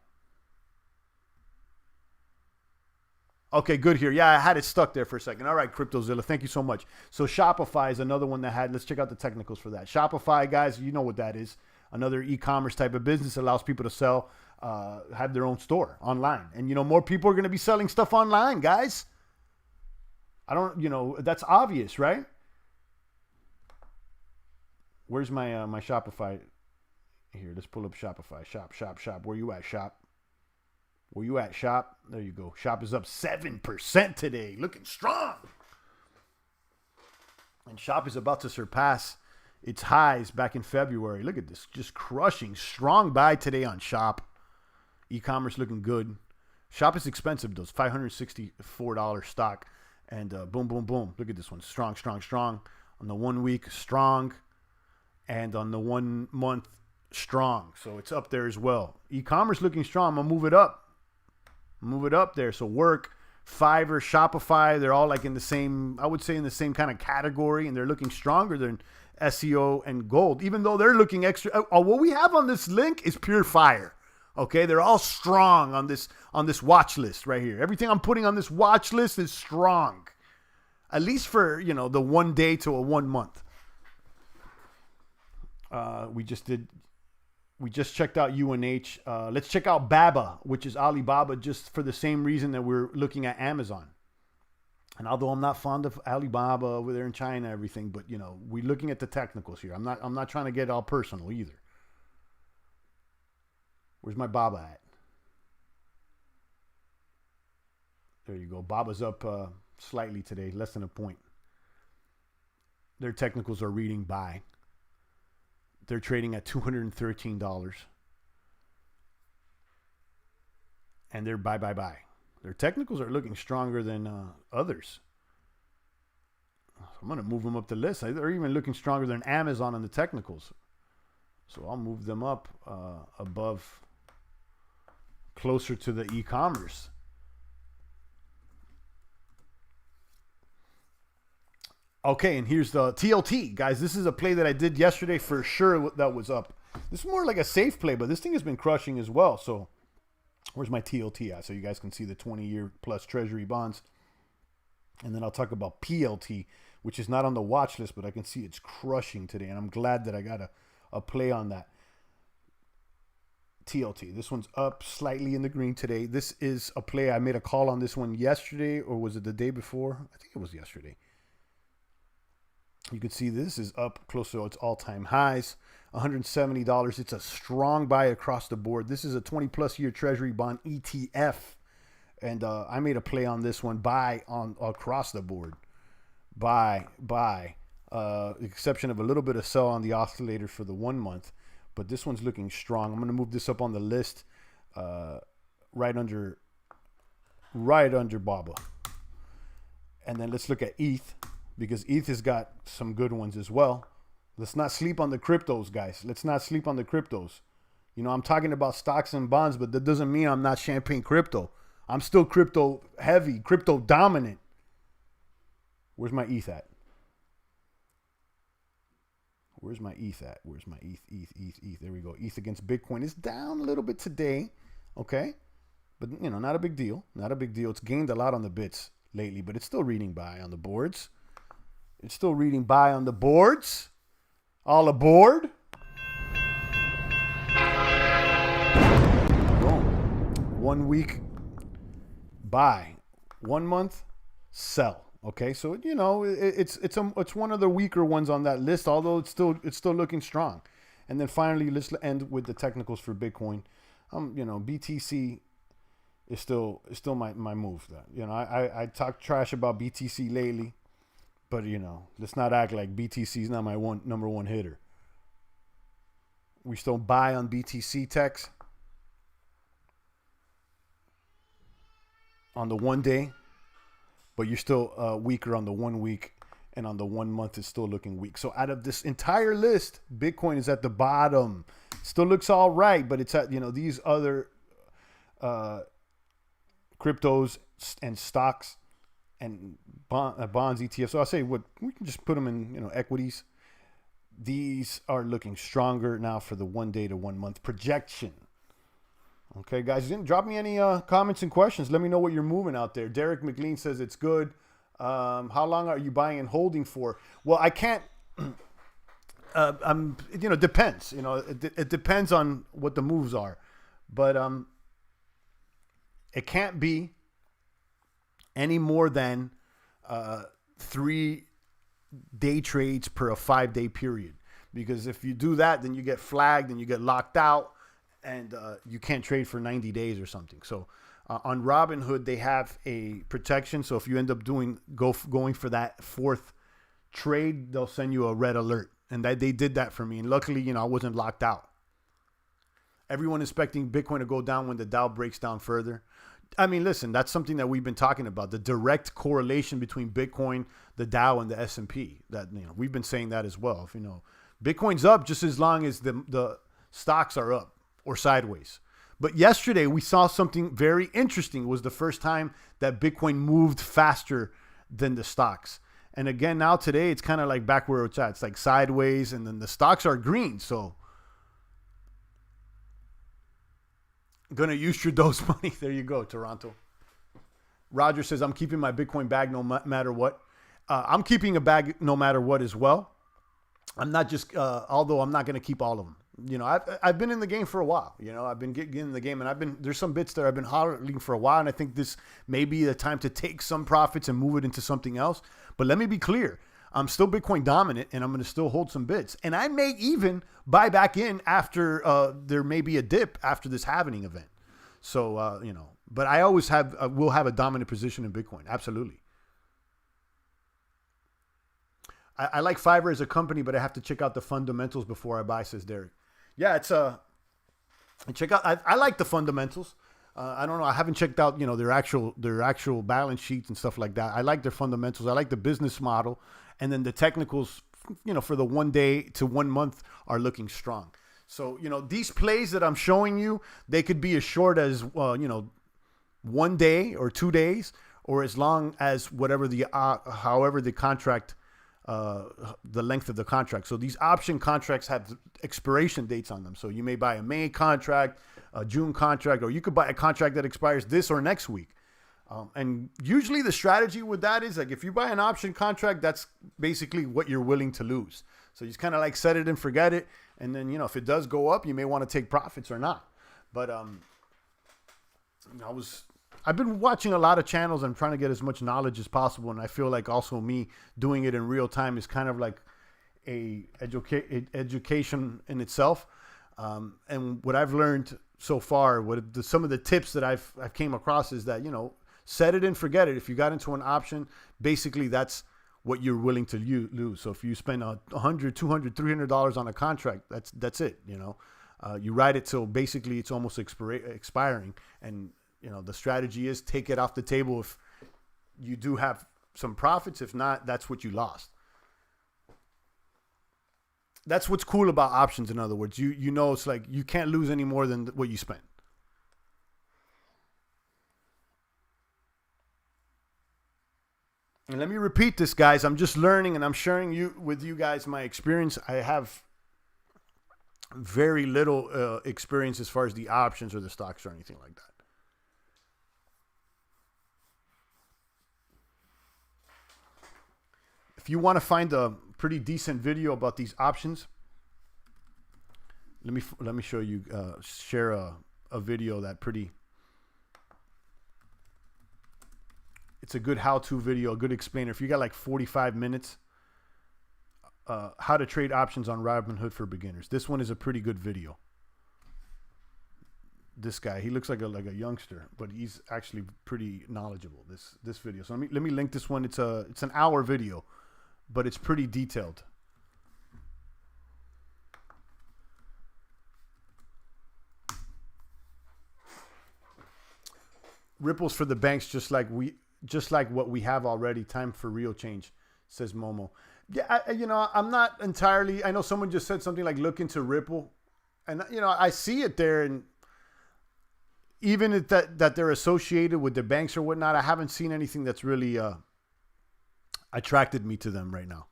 Okay, good here. Yeah, I had it stuck there for a second. All right, CryptoZilla, thank you so much. So Shopify is another one that had, let's check out the technicals for that. Shopify, guys, you know what that is. Another e-commerce type of business that allows people to sell, have their own store online. And, more people are going to be selling stuff online, guys. I don't, that's obvious, right? Where's my my Shopify? Here, let's pull up Shopify. Shop. Where you at, Shop? Where you at, Shop? There you go. Shop is up 7% today. Looking strong. And Shop is about to surpass its highs back in February. Look at this. Just crushing. Strong buy today on Shop. E-commerce looking good. Shop is expensive, though. It's $564 stock. And boom, boom, boom. Look at this one. Strong, strong, strong. On the 1 week, strong. And on the 1 month, strong. So it's up there as well. E-commerce looking strong. I'm going to move it up. Move it up there. So Work, Fiverr, Shopify, they're all like in the same, I would say in the same kind of category. And they're looking stronger than SEO and Gold. Even though they're looking extra. What we have on this link is pure fire. Okay, they're all strong on this watch list right here. Everything I'm putting on this watch list is strong. At least for, the 1 day to a 1 month. We just checked out UNH. Let's check out Baba, which is Alibaba, just for the same reason that we're looking at Amazon. And although I'm not fond of Alibaba over there in China, everything, but we're looking at the technicals here. I'm not trying to get all personal either. Where's my Baba at? There you go. Baba's up slightly today, less than a point. Their technicals are reading buy. They're trading at $213. And they're buy. Their technicals are looking stronger than others. I'm going to move them up the list. They're even looking stronger than Amazon on the technicals. So I'll move them up above, closer to the e-commerce. Okay, and here's the TLT. Guys, this is a play that I did yesterday for sure that was up. This is more like a safe play, but this thing has been crushing as well. So where's my TLT at? So you guys can see the 20-year plus treasury bonds. And then I'll talk about PLT, which is not on the watch list, but I can see it's crushing today. And I'm glad that I got a play on that. TLT. This one's up slightly in the green today. This is a play. I made a call on this one yesterday, or was it the day before? I think it was yesterday. You can see this is up close to its all-time highs, $170. It's a strong buy across the board. This is a 20-plus year treasury bond ETF, and I made a play on this one. Buy on across the board. Buy. Exception of a little bit of sell on the oscillator for the 1 month, but this one's looking strong. I'm going to move this up on the list, right under Baba, and then let's look at ETH. Because ETH has got some good ones as well. Let's not sleep on the cryptos, guys. Let's not sleep on the cryptos. I'm talking about stocks and bonds, but that doesn't mean I'm not champagne crypto. I'm still crypto heavy, crypto dominant. Where's my ETH at? Where's my ETH at? Where's my ETH? There we go. ETH against Bitcoin is down a little bit today. Okay. But, not a big deal. Not a big deal. It's gained a lot on the bits lately, but it's still reading buy on the boards. It's still reading buy on the boards. All aboard. Boom. 1 week buy. 1 month sell. Okay, so it's one of the weaker ones on that list, although it's still looking strong. And then finally, let's end with the technicals for Bitcoin. BTC is still my move. I talk trash about BTC lately. But, let's not act like BTC is not my number one hitter. We still buy on BTC techs on the 1 day, but you're still weaker on the 1 week, and on the 1 month is still looking weak. So out of this entire list, Bitcoin is at the bottom. Still looks all right, but it's at, these other cryptos and stocks and bonds, ETFs. So I'll say we can just put them in, equities. These are looking stronger now for the 1 day to 1 month projection. Okay, guys, drop me any comments and questions. Let me know what you're moving out there. Derek McLean says it's good. How long are you buying and holding for? Well, I can't. Depends. It depends on what the moves are, but it can't be any more than 3 day trades per a 5 day period. Because if you do that, then you get flagged and you get locked out, and you can't trade for 90 days or something. So on Robinhood, they have a protection. So if you end up going for that 4th trade, they'll send you a red alert. And they did that for me. And luckily, I wasn't locked out. Everyone expecting Bitcoin to go down when the Dow breaks down further. I mean, listen, that's something that we've been talking about, the direct correlation between Bitcoin, the Dow, and the S&P. That, we've been saying that as well. If, Bitcoin's up just as long as the stocks are up or sideways. But yesterday we saw something very interesting. It was the first time that Bitcoin moved faster than the stocks. And again, now today it's kind of like back where it's at. It's like sideways, and then the stocks are green. So gonna use your dose money. There you go, Toronto. Roger says, I'm keeping my Bitcoin bag no matter what. I'm keeping a bag no matter what as well. I'm not just, although I'm not going to keep all of them. I've been in the game for a while. I've been getting in the game, and there's some bits that I've been hodling for a while. And I think this may be the time to take some profits and move it into something else. But let me be clear. I'm still Bitcoin dominant, and I'm going to still hold some bits. And I may even buy back in after there may be a dip after this halving event. So, but I always will have a dominant position in Bitcoin. Absolutely. I like Fiverr as a company, but I have to check out the fundamentals before I buy, says Derek. Yeah, check out. I like the fundamentals. I don't know. I haven't checked out, their actual balance sheets and stuff like that. I like their fundamentals. I like the business model, and then the technicals, for the 1 day to 1 month are looking strong. So, these plays that I'm showing you, they could be as short as 1 day or 2 days, or as long as whatever however the contract. The length of the contract. So these option contracts have expiration dates on them. So you may buy a May contract, a June contract, or you could buy a contract that expires this or next week. And usually the strategy with that is like, if you buy an option contract, that's basically what you're willing to lose. So you just kind of like set it and forget it. And then, if it does go up, you may want to take profits or not. But I've been watching a lot of channels and trying to get as much knowledge as possible. And I feel like also me doing it in real time is kind of like a education in itself. And what I've learned so far, some of the tips that I've came across is that, set it and forget it. If you got into an option, basically that's what you're willing to lose. So if you spend $100, $200, $300 on a contract, that's it. You ride it till basically it's almost expiring. And the strategy is take it off the table if you do have some profits. If not, that's what you lost. That's what's cool about options. In other words, it's like you can't lose any more than what you spent. And let me repeat this, guys. I'm just learning, and I'm sharing with you guys my experience. I have very little experience as far as the options or the stocks or anything like that. If you want to find a pretty decent video about these options, let me show you, share a video it's a good how-to video, a good explainer. If you got like 45 minutes, how to trade options on Robinhood for beginners. This one is a pretty good video. This guy, he looks like a youngster, but he's actually pretty knowledgeable. This video. So let me link this one. It's an hour video, but it's pretty detailed. Ripples for the banks, just like what we have already. Time for real change, says Momo. Yeah, I'm not entirely. I know someone just said something like look into Ripple, and I see it there, and even if that they're associated with the banks or whatnot, I haven't seen anything that's really attracted me to them right now.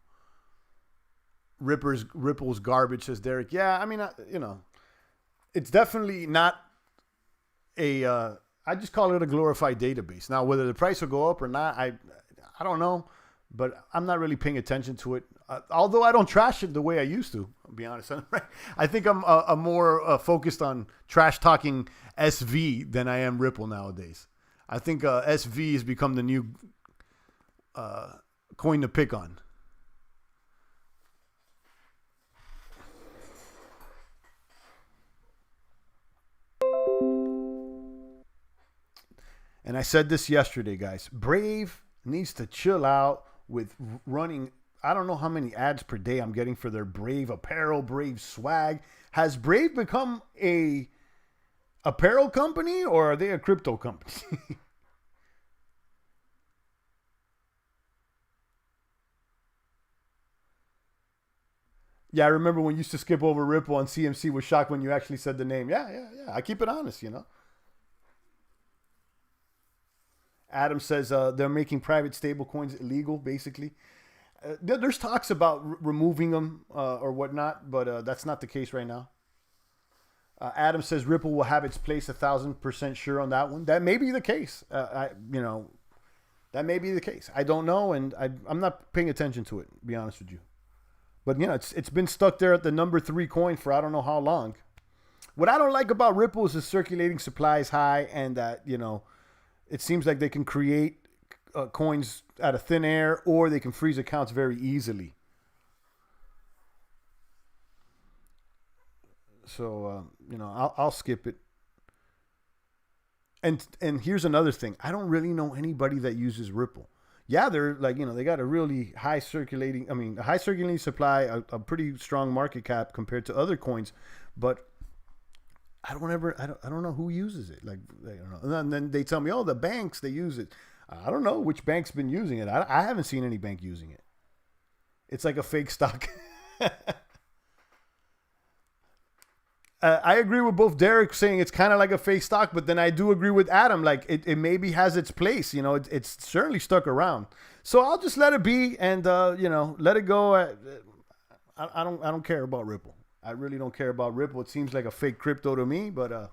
Ripple's garbage, says Derek. Yeah, I mean, it's definitely not a. I just call it a glorified database. Now, whether the price will go up or not, I don't know, but I'm not really paying attention to it. Although I don't trash it the way I used to, I'll be honest. I think I'm more focused on trash talking SV than I am Ripple nowadays. I think SV has become the new coin to pick on. And I said this yesterday, guys. Brave needs to chill out with running. I don't know how many ads per day I'm getting for their Brave apparel, Brave swag. Has Brave become a apparel company or are they a crypto company? Yeah, I remember when you used to skip over Ripple on CMC was shocked when you actually said the name. Yeah, yeah, yeah. I keep it honest, you know. Adam says they're making private stable coins illegal, basically. There's talks about removing them or whatnot, but that's not the case right now. Adam says Ripple will have its place 1,000% sure on that one. That may be the case. That may be the case. I don't know, and I'm not paying attention to it, to be honest with you. But it's been stuck there at the number 3 coin for I don't know how long. What I don't like about Ripple is the circulating supply is high, and that it seems like they can create coins out of thin air, or they can freeze accounts very easily. So I'll skip it. And here's another thing: I don't really know anybody that uses Ripple. Yeah, they're like they got a really high circulating. I mean, a high circulating supply, a pretty strong market cap compared to other coins, but I don't know who uses it. Like, I don't know. And then they tell me, oh, the banks, they use it. I don't know which bank's been using it. I haven't seen any bank using it. It's like a fake stock. I agree with both Derek saying it's kind of like a fake stock, but then I do agree with Adam. Like it maybe has its place. It's certainly stuck around. So I'll just let it be and let it go. I don't care about Ripple. I really don't care about Ripple. It seems like a fake crypto to me, but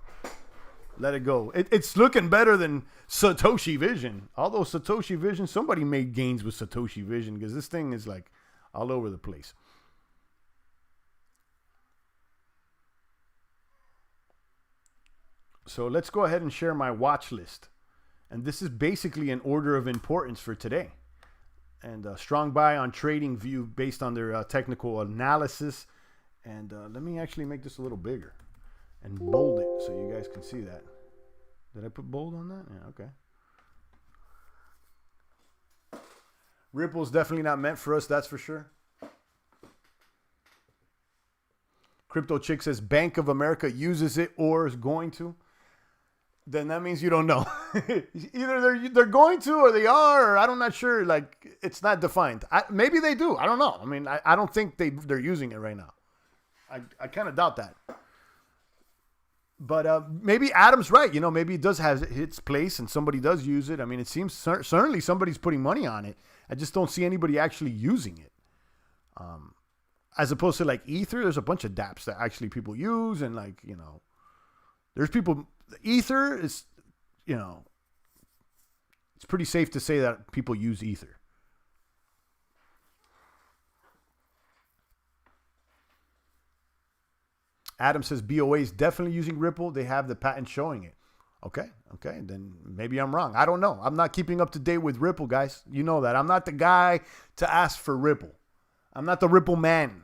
let it go. It's looking better than Satoshi Vision. Although Satoshi Vision, somebody made gains with Satoshi Vision because this thing is like all over the place. So let's go ahead and share my watch list. And this is basically an order of importance for today. And a strong buy on Trading View based on their technical analysis. And let me actually make this a little bigger and bold it so you guys can see that. Did I put bold on that? Yeah, okay. Ripple's definitely not meant for us, that's for sure. Crypto Chick says Bank of America uses it or is going to. Then that means you don't know. Either they're going to or they are, or I'm not sure. Like, it's not defined. Maybe they do. I don't know. I mean, I don't think they're using it right now. I kind of doubt that. But maybe Adam's right. Maybe it does have its place and somebody does use it. I mean, it seems certainly somebody's putting money on it. I just don't see anybody actually using it. As opposed to like Ether, there's a bunch of dApps that actually people use. And like, there's people, Ether is, it's pretty safe to say that people use Ether. Adam says BOA is definitely using Ripple. They have the patent showing it. Okay. Then maybe I'm wrong. I don't know. I'm not keeping up to date with Ripple, guys. You know that. I'm not the guy to ask for Ripple. I'm not the Ripple man.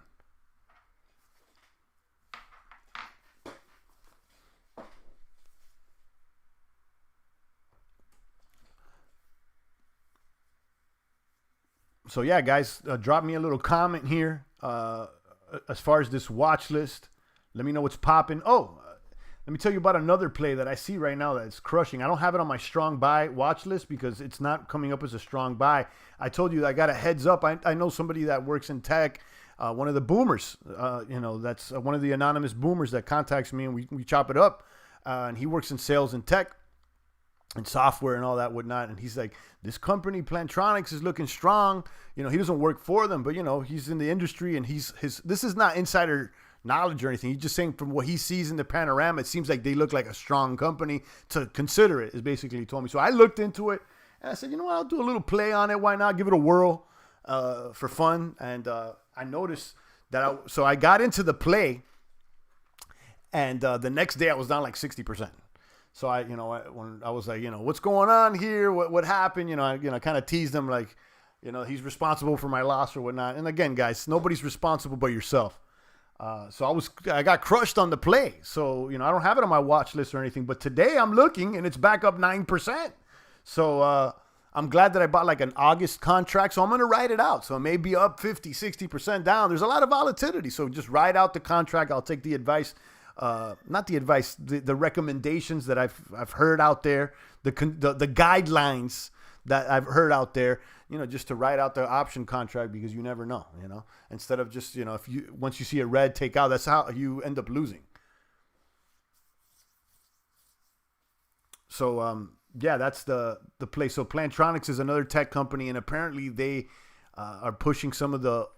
So yeah, guys, drop me a little comment here as far as this watch list. Let me know what's popping. Oh, let me tell you about another play that I see right now that's crushing. I don't have it on my strong buy watch list because it's not coming up as a strong buy. I told you I got a heads up. I know somebody that works in tech, one of the boomers, that's one of the anonymous boomers that contacts me and we chop it up. And he works in sales and tech and software and all that whatnot. And he's like, this company Plantronics is looking strong. He doesn't work for them, but he's in the industry and this is not insider knowledge or anything. He's just saying from what he sees in the panorama, it seems like they look like a strong company to consider it, is basically he told me. So I looked into it and I said, you know what, I'll do a little play on it. Why not give it a whirl for fun? And I noticed that I got into the play and the next day I was down like 60%. So when I was like, what's going on here? What happened? I kind of teased him like, he's responsible for my loss or whatnot. And again, guys, nobody's responsible but yourself. So I got crushed on the play. So, I don't have it on my watch list or anything, but today I'm looking and it's back up 9%. So, I'm glad that I bought like an August contract. So I'm going to ride it out. So it may be up 50, 60% down. There's a lot of volatility. So just ride out the contract. I'll take the advice not the advice, the recommendations that I've heard out there, the guidelines that I've heard out there, just to write out the option contract, because you never know, instead of just, if once you see a red, take out, that's how you end up losing. So, yeah, that's the play. So Plantronics is another tech company, and apparently they are pushing some of the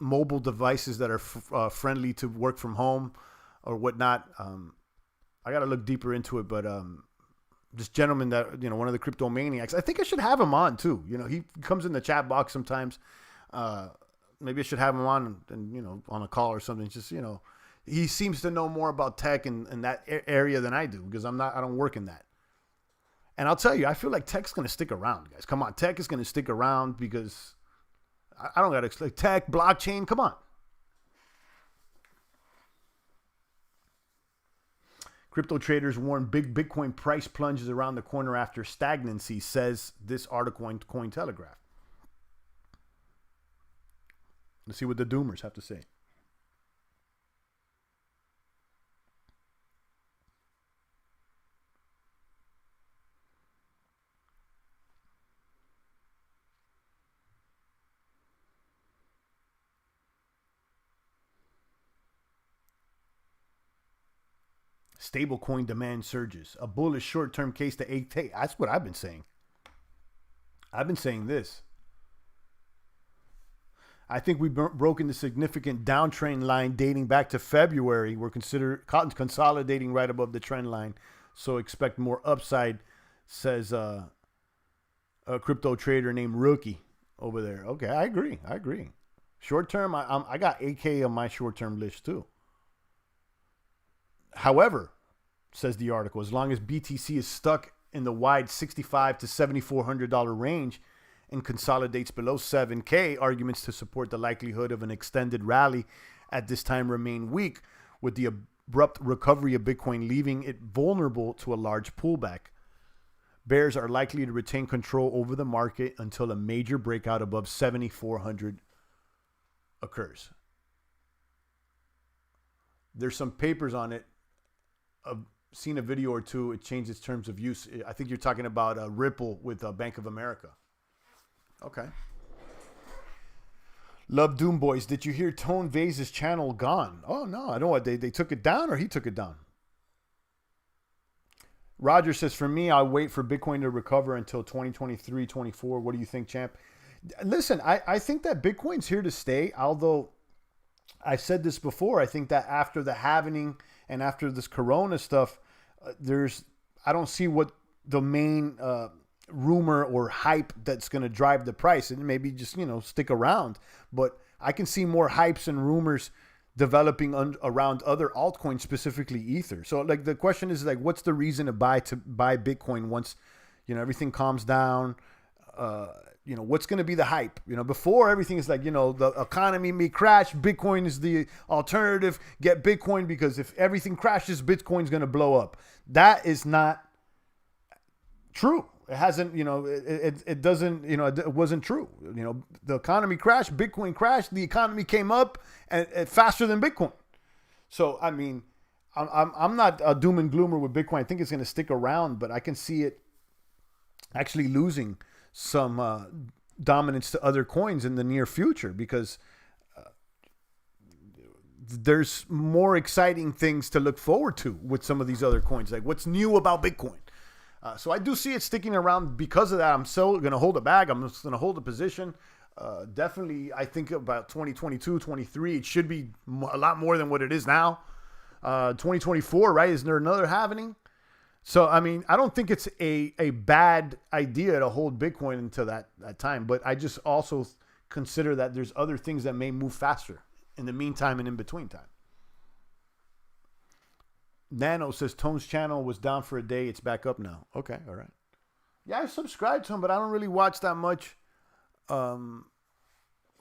mobile devices that are friendly to work from home or whatnot. I got to look deeper into it, but this gentleman that, one of the crypto maniacs, I think I should have him on too. He comes in the chat box sometimes. Maybe I should have him on and, on a call or something. Just, he seems to know more about tech and that area than I do, because I don't work in that. And I'll tell you, I feel like tech's going to stick around, guys. Come on, tech is going to stick around, because I don't got to explain tech, blockchain. Come on. Crypto traders warn big Bitcoin price plunges around the corner after stagnancy, says this article on Cointelegraph. Let's see what the doomers have to say. Stablecoin demand surges. A bullish short-term case to 8K. That's what I've been saying. I've been saying this. I think we've broken the significant downtrend line dating back to February. We're consolidating right above the trend line, so expect more upside, says a crypto trader named Rookie over there. Okay, I agree. Short-term, I got 8K on my short-term list too. However, says the article, as long as BTC is stuck in the wide $6,500 to $7,400 range and consolidates below 7K, arguments to support the likelihood of an extended rally at this time remain weak, with the abrupt recovery of Bitcoin leaving it vulnerable to a large pullback. Bears are likely to retain control over the market until a major breakout above 7,400 occurs. There's some papers on it. I've seen a video or two. It changed its terms of use. I think you're talking about Ripple with Bank of America. Okay. Love Doom Boys. Did you hear Tone Vase's channel gone? Oh, no. I know what. They took it down, or he took it down? Roger says, for me, I'll wait for Bitcoin to recover until 2023, 24. What do you think, champ? Listen, I think that Bitcoin's here to stay, although I've said this before. I think that after the halvening and after this Corona stuff, I don't see what the main rumor or hype that's going to drive the price. And maybe just, stick around. But I can see more hypes and rumors developing around other altcoins, specifically Ether. So like the question is like, what's the reason to buy Bitcoin once, everything calms down? What's going to be the hype? Before everything is like, the economy may crash. Bitcoin is the alternative. Get Bitcoin, because if everything crashes, Bitcoin's going to blow up. That is not true. It hasn't, it doesn't, it wasn't true. The economy crashed, Bitcoin crashed, the economy came up and faster than Bitcoin. So, I mean, I'm not a doom and gloomer with Bitcoin. I think it's going to stick around, but I can see it actually losing some dominance to other coins in the near future, because there's more exciting things to look forward to with some of these other coins. Like, what's new about Bitcoin? So I do see it sticking around because of that. I'm still going to hold a bag. I'm just going to hold a position. Definitely, I think about 2022, 23, it should be a lot more than what it is now. 2024, right? Is there another halvening? So, I mean, I don't think it's a bad idea to hold Bitcoin until that time. But I just also consider that there's other things that may move faster in the meantime and in between time. Nano says Tone's channel was down for a day. It's back up now. Okay, all right. Yeah, I subscribe to him, but I don't really watch that much of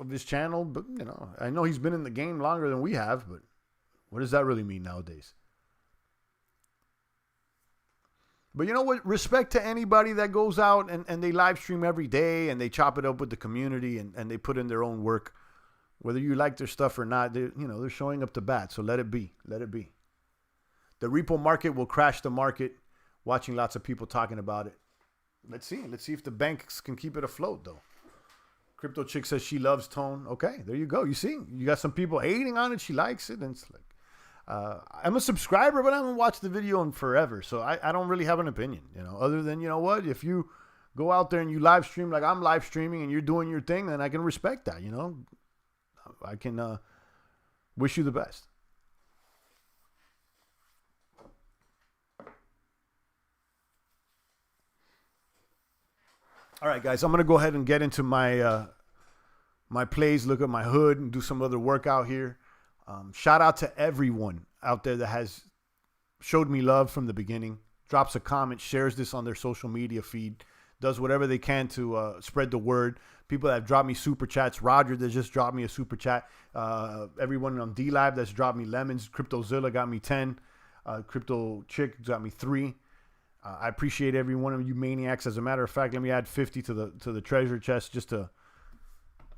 his channel. But, I know he's been in the game longer than we have, but what does that really mean nowadays? But you know what? Respect to anybody that goes out and they live stream every day and they chop it up with the community and they put in their own work. Whether you like their stuff or not, they're showing up to bat. So let it be. Let it be. The repo market will crash the market. Watching lots of people talking about it. Let's see. Let's see if the banks can keep it afloat, though. Crypto Chick says she loves Tone. Okay, there you go. You see? You got some people hating on it. She likes it. And it's like, I'm a subscriber, but I haven't watched the video in forever. So I don't really have an opinion, other than, you know what? If you go out there and you live stream like I'm live streaming and you're doing your thing, then I can respect that, I can wish you the best. All right, guys, I'm going to go ahead and get into my my plays, look at my hood, and do some other workout here. Shout out to everyone out there that has showed me love from the beginning, drops a comment, shares this on their social media feed, does whatever they can to spread the word. People that have dropped me super chats. Roger that just dropped me a super chat. Everyone on D-Live that's dropped me lemons. CryptoZilla got me 10. Crypto Chick got me 3. I appreciate every one of you maniacs. As a matter of fact, let me add 50 to the treasure chest just to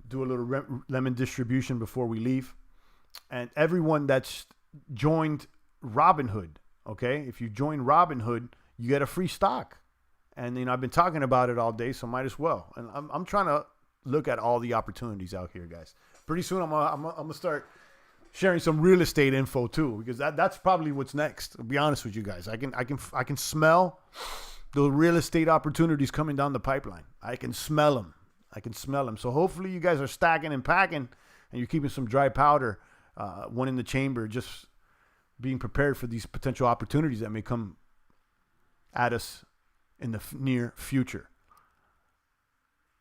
do a little lemon distribution before we leave. And everyone that's joined Robinhood, okay? If you join Robinhood, you get a free stock. And I've been talking about it all day, so might as well. And I'm trying to look at all the opportunities out here, guys. Pretty soon I'm gonna start sharing some real estate info too, because that's probably what's next. I'll be honest with you guys. I can smell the real estate opportunities coming down the pipeline. I can smell them. So hopefully you guys are stacking and packing, and you're keeping some dry powder, one in the chamber, just being prepared for these potential opportunities that may come at us in the near future.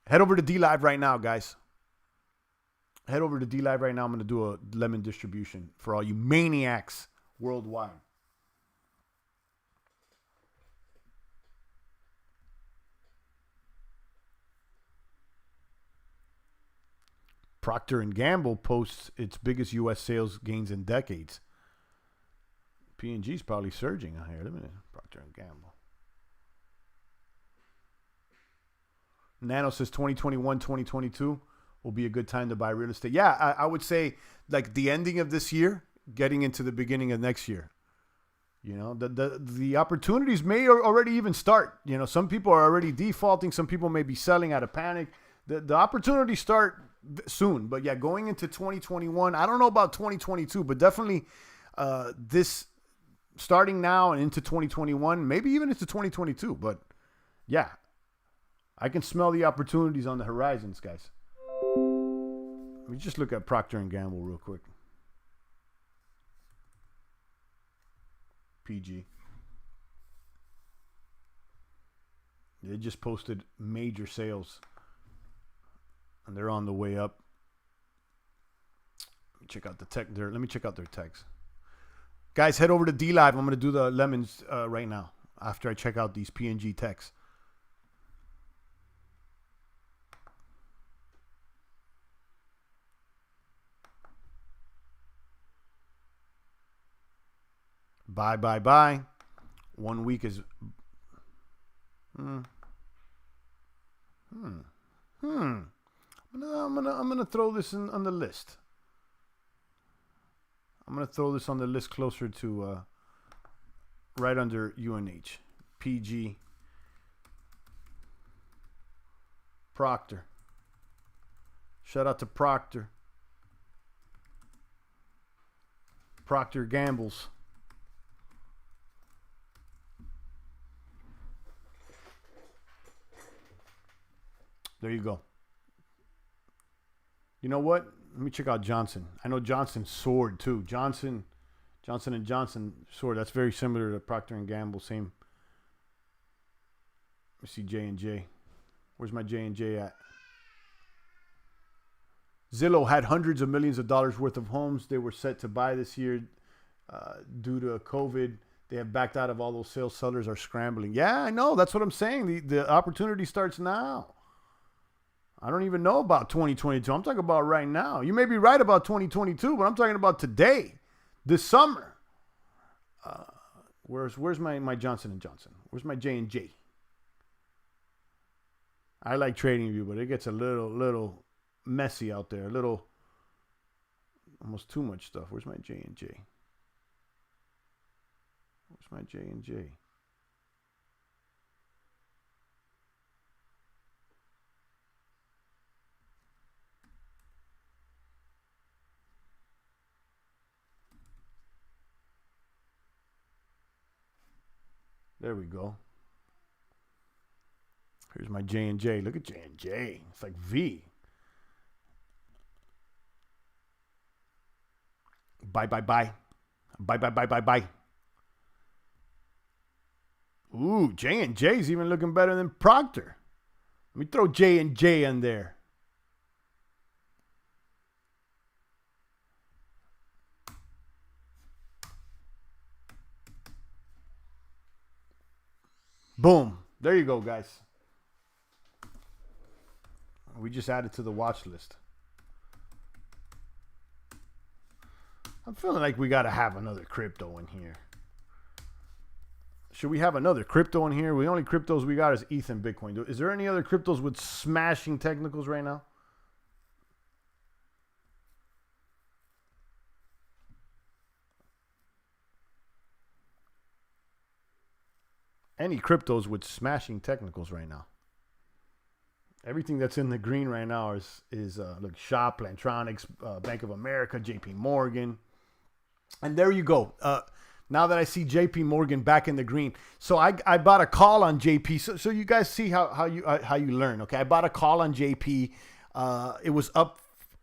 Head over to D-Live right now, guys. Head over to D-Live right now. I'm going to do a lemon distribution for all you maniacs worldwide. Procter & Gamble posts its biggest U.S. sales gains in decades. P&G's probably surging on here. Let me Procter & Gamble. Nano says 2021, 2022 will be a good time to buy real estate. Yeah, I would say like the ending of this year, getting into the beginning of next year. The opportunities may already even start. Some people are already defaulting. Some people may be selling out of panic. The opportunities start soon. But yeah, going into 2021, I don't know about 2022, but definitely this starting now and into 2021, maybe even into 2022. But yeah, I can smell the opportunities on the horizons, guys. Let me just look at Procter & Gamble real quick. PG. They just posted major sales, and they're on the way up. Let me check out the tech there. Let me check out their techs. Guys, head over to D-Live. I'm going to do the lemons right now after I check out these P&G techs. Bye. 1 week is. I'm gonna throw this on the list. I'm gonna throw this on the list closer to right under UNH, PG, Procter. Shout out to Procter. Procter Gamble's. There you go. You know what? Let me check out Johnson. I know Johnson soared too. Johnson & Johnson soared. That's very similar to Procter & Gamble. Same. Let me see J&J. Where's my J&J at? Zillow had hundreds of millions of dollars worth of homes they were set to buy this year. Due to COVID, they have backed out of all those sales. Sellers are scrambling. Yeah, I know. That's what I'm saying. The opportunity starts now. I don't even know about 2022. I'm talking about right now. You may be right about 2022, but I'm talking about today, this summer. Where's my Johnson & Johnson? Where's my J&J? I like TradingView, but it gets a little messy out there. A little, almost too much stuff. Where's my J&J? Where's my J&J? There we go. Here's my J&J. Look at J&J. It's like V. Buy, buy, buy. Buy, buy, buy, buy, buy. Ooh, J&J's even looking better than Procter. Let me throw J&J in there. Boom. There you go, guys. We just added to the watch list. I'm feeling like we got to have another crypto in here. Should we have another crypto in here? The only cryptos we got is ETH and Bitcoin. Is there any other cryptos with smashing technicals right now? Any cryptos with smashing technicals right now? Everything that's in the green right now is look, Shop, Plantronics, Bank of America, JP Morgan. And there you go. Now that I see JP Morgan back in the green. So I bought a call on JP. So you guys see how you learn, okay? I bought a call on JP. It was up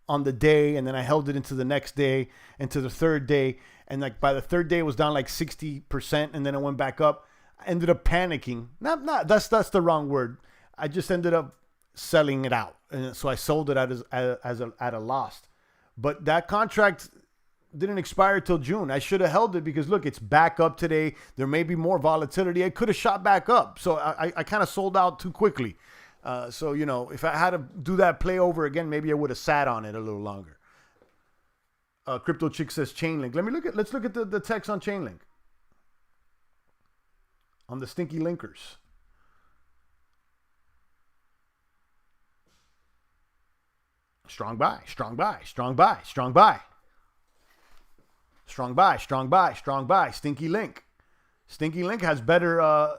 on the day, and then I held it into the next day, into the third day. And like by the third day, it was down like 60%, and then it went back up. I ended up panicking. That's the wrong word. I just ended up selling it out. And so I sold it at a loss. But that contract didn't expire till June. I should have held it because look, it's back up today. There may be more volatility. I could have shot back up. So I kind of sold out too quickly. So, you know, if I had to do that play over again, maybe I would have sat on it a little longer. Crypto Chick says Chainlink. Let's look at the text on Chainlink. On the stinky linkers. Strong buy, strong buy, strong buy, strong buy. Strong buy, strong buy, strong buy. Stinky Link. Stinky Link has better,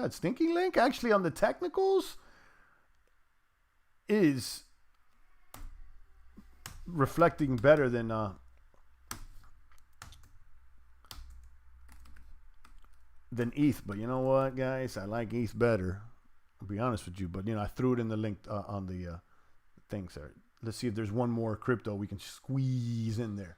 Stinky Link actually on the technicals is reflecting better than ETH. But you know what, guys? I like ETH better. I'll be honest with you. But, you know, I threw it in the link on the things there. Let's see if there's one more crypto we can squeeze in there.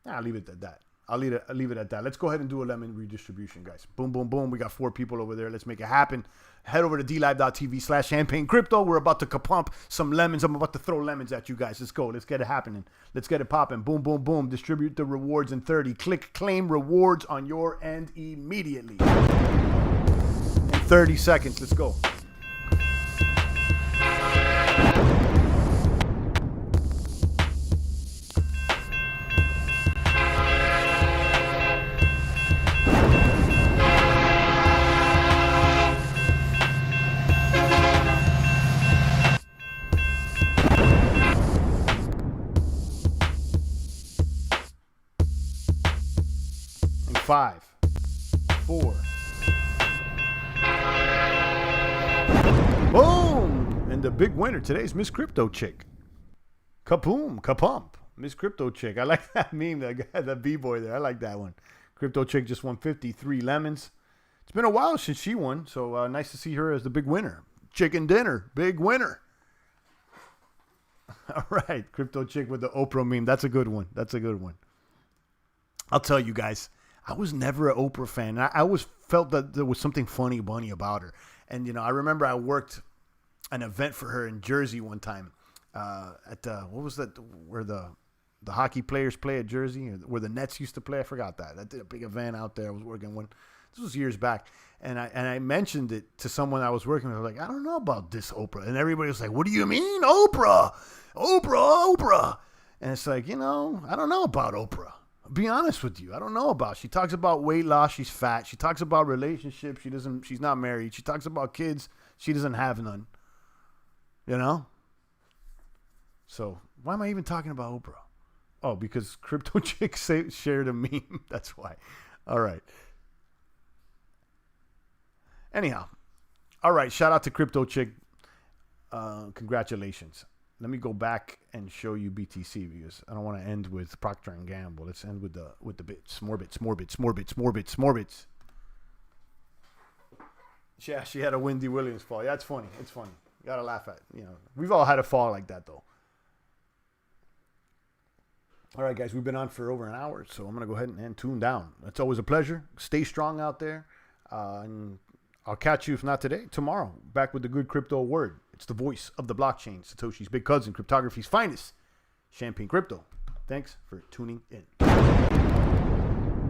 I'll leave it at that. I'll leave it at that. Let's go ahead and do a lemon redistribution, guys. Boom, boom, boom. We got 4 people over there. Let's make it happen. Head over to dlive.tv/champagne crypto. We're about to kapump some lemons. I'm about to throw lemons at you guys. Let's go. Let's get it happening. Let's get it popping. Boom, boom, boom. Distribute the rewards in 30. Click claim rewards on your end immediately. In 30 seconds. Let's go. In 5, 4. Boom! And the big winner today is Miss Crypto Chick. Kapoom, kapump. Miss Crypto Chick. I like that meme, that guy, that B-boy there. I like that one. Crypto Chick just won 53 lemons. It's been a while since she won, so nice to see her as the big winner. Chicken dinner, big winner. All right, Crypto Chick with the Oprah meme. That's a good one. That's a good one. I'll tell you guys, I was never an Oprah fan. I always felt that there was something funny bunny about her. And, you know, I remember I worked an event for her in Jersey one time at, what was that, where the hockey players play at Jersey, or where the Nets used to play. I forgot that. I did a big event out there. I was working one. This was years back. And I mentioned it to someone I was working with. I was like, I don't know about this Oprah. And everybody was like, what do you mean, Oprah? Oprah, Oprah. And it's like, you know, I don't know about Oprah. Be honest with you. I don't know about. She talks about weight loss. She's fat. She talks about relationships. She's not married. She talks about kids. She doesn't have none. You know? So why am I even talking about Oprah? Oh, because Crypto Chick shared a meme. That's why. All right. Anyhow. All right. Shout out to Crypto Chick. Congratulations. Let me go back and show you BTC because I don't want to end with Procter and Gamble. Let's end with the bits. More bits. Yeah, she had a Wendy Williams fall. Yeah, it's funny. It's funny. You gotta laugh at. We've all had a fall like that though. All right, guys, we've been on for over an hour, so I'm gonna go ahead and tune down. It's always a pleasure. Stay strong out there, and I'll catch you if not today, tomorrow. Back with the good crypto word. It's the voice of the blockchain, Satoshi's big cousin, cryptography's finest, Champagne Crypto. Thanks for tuning in.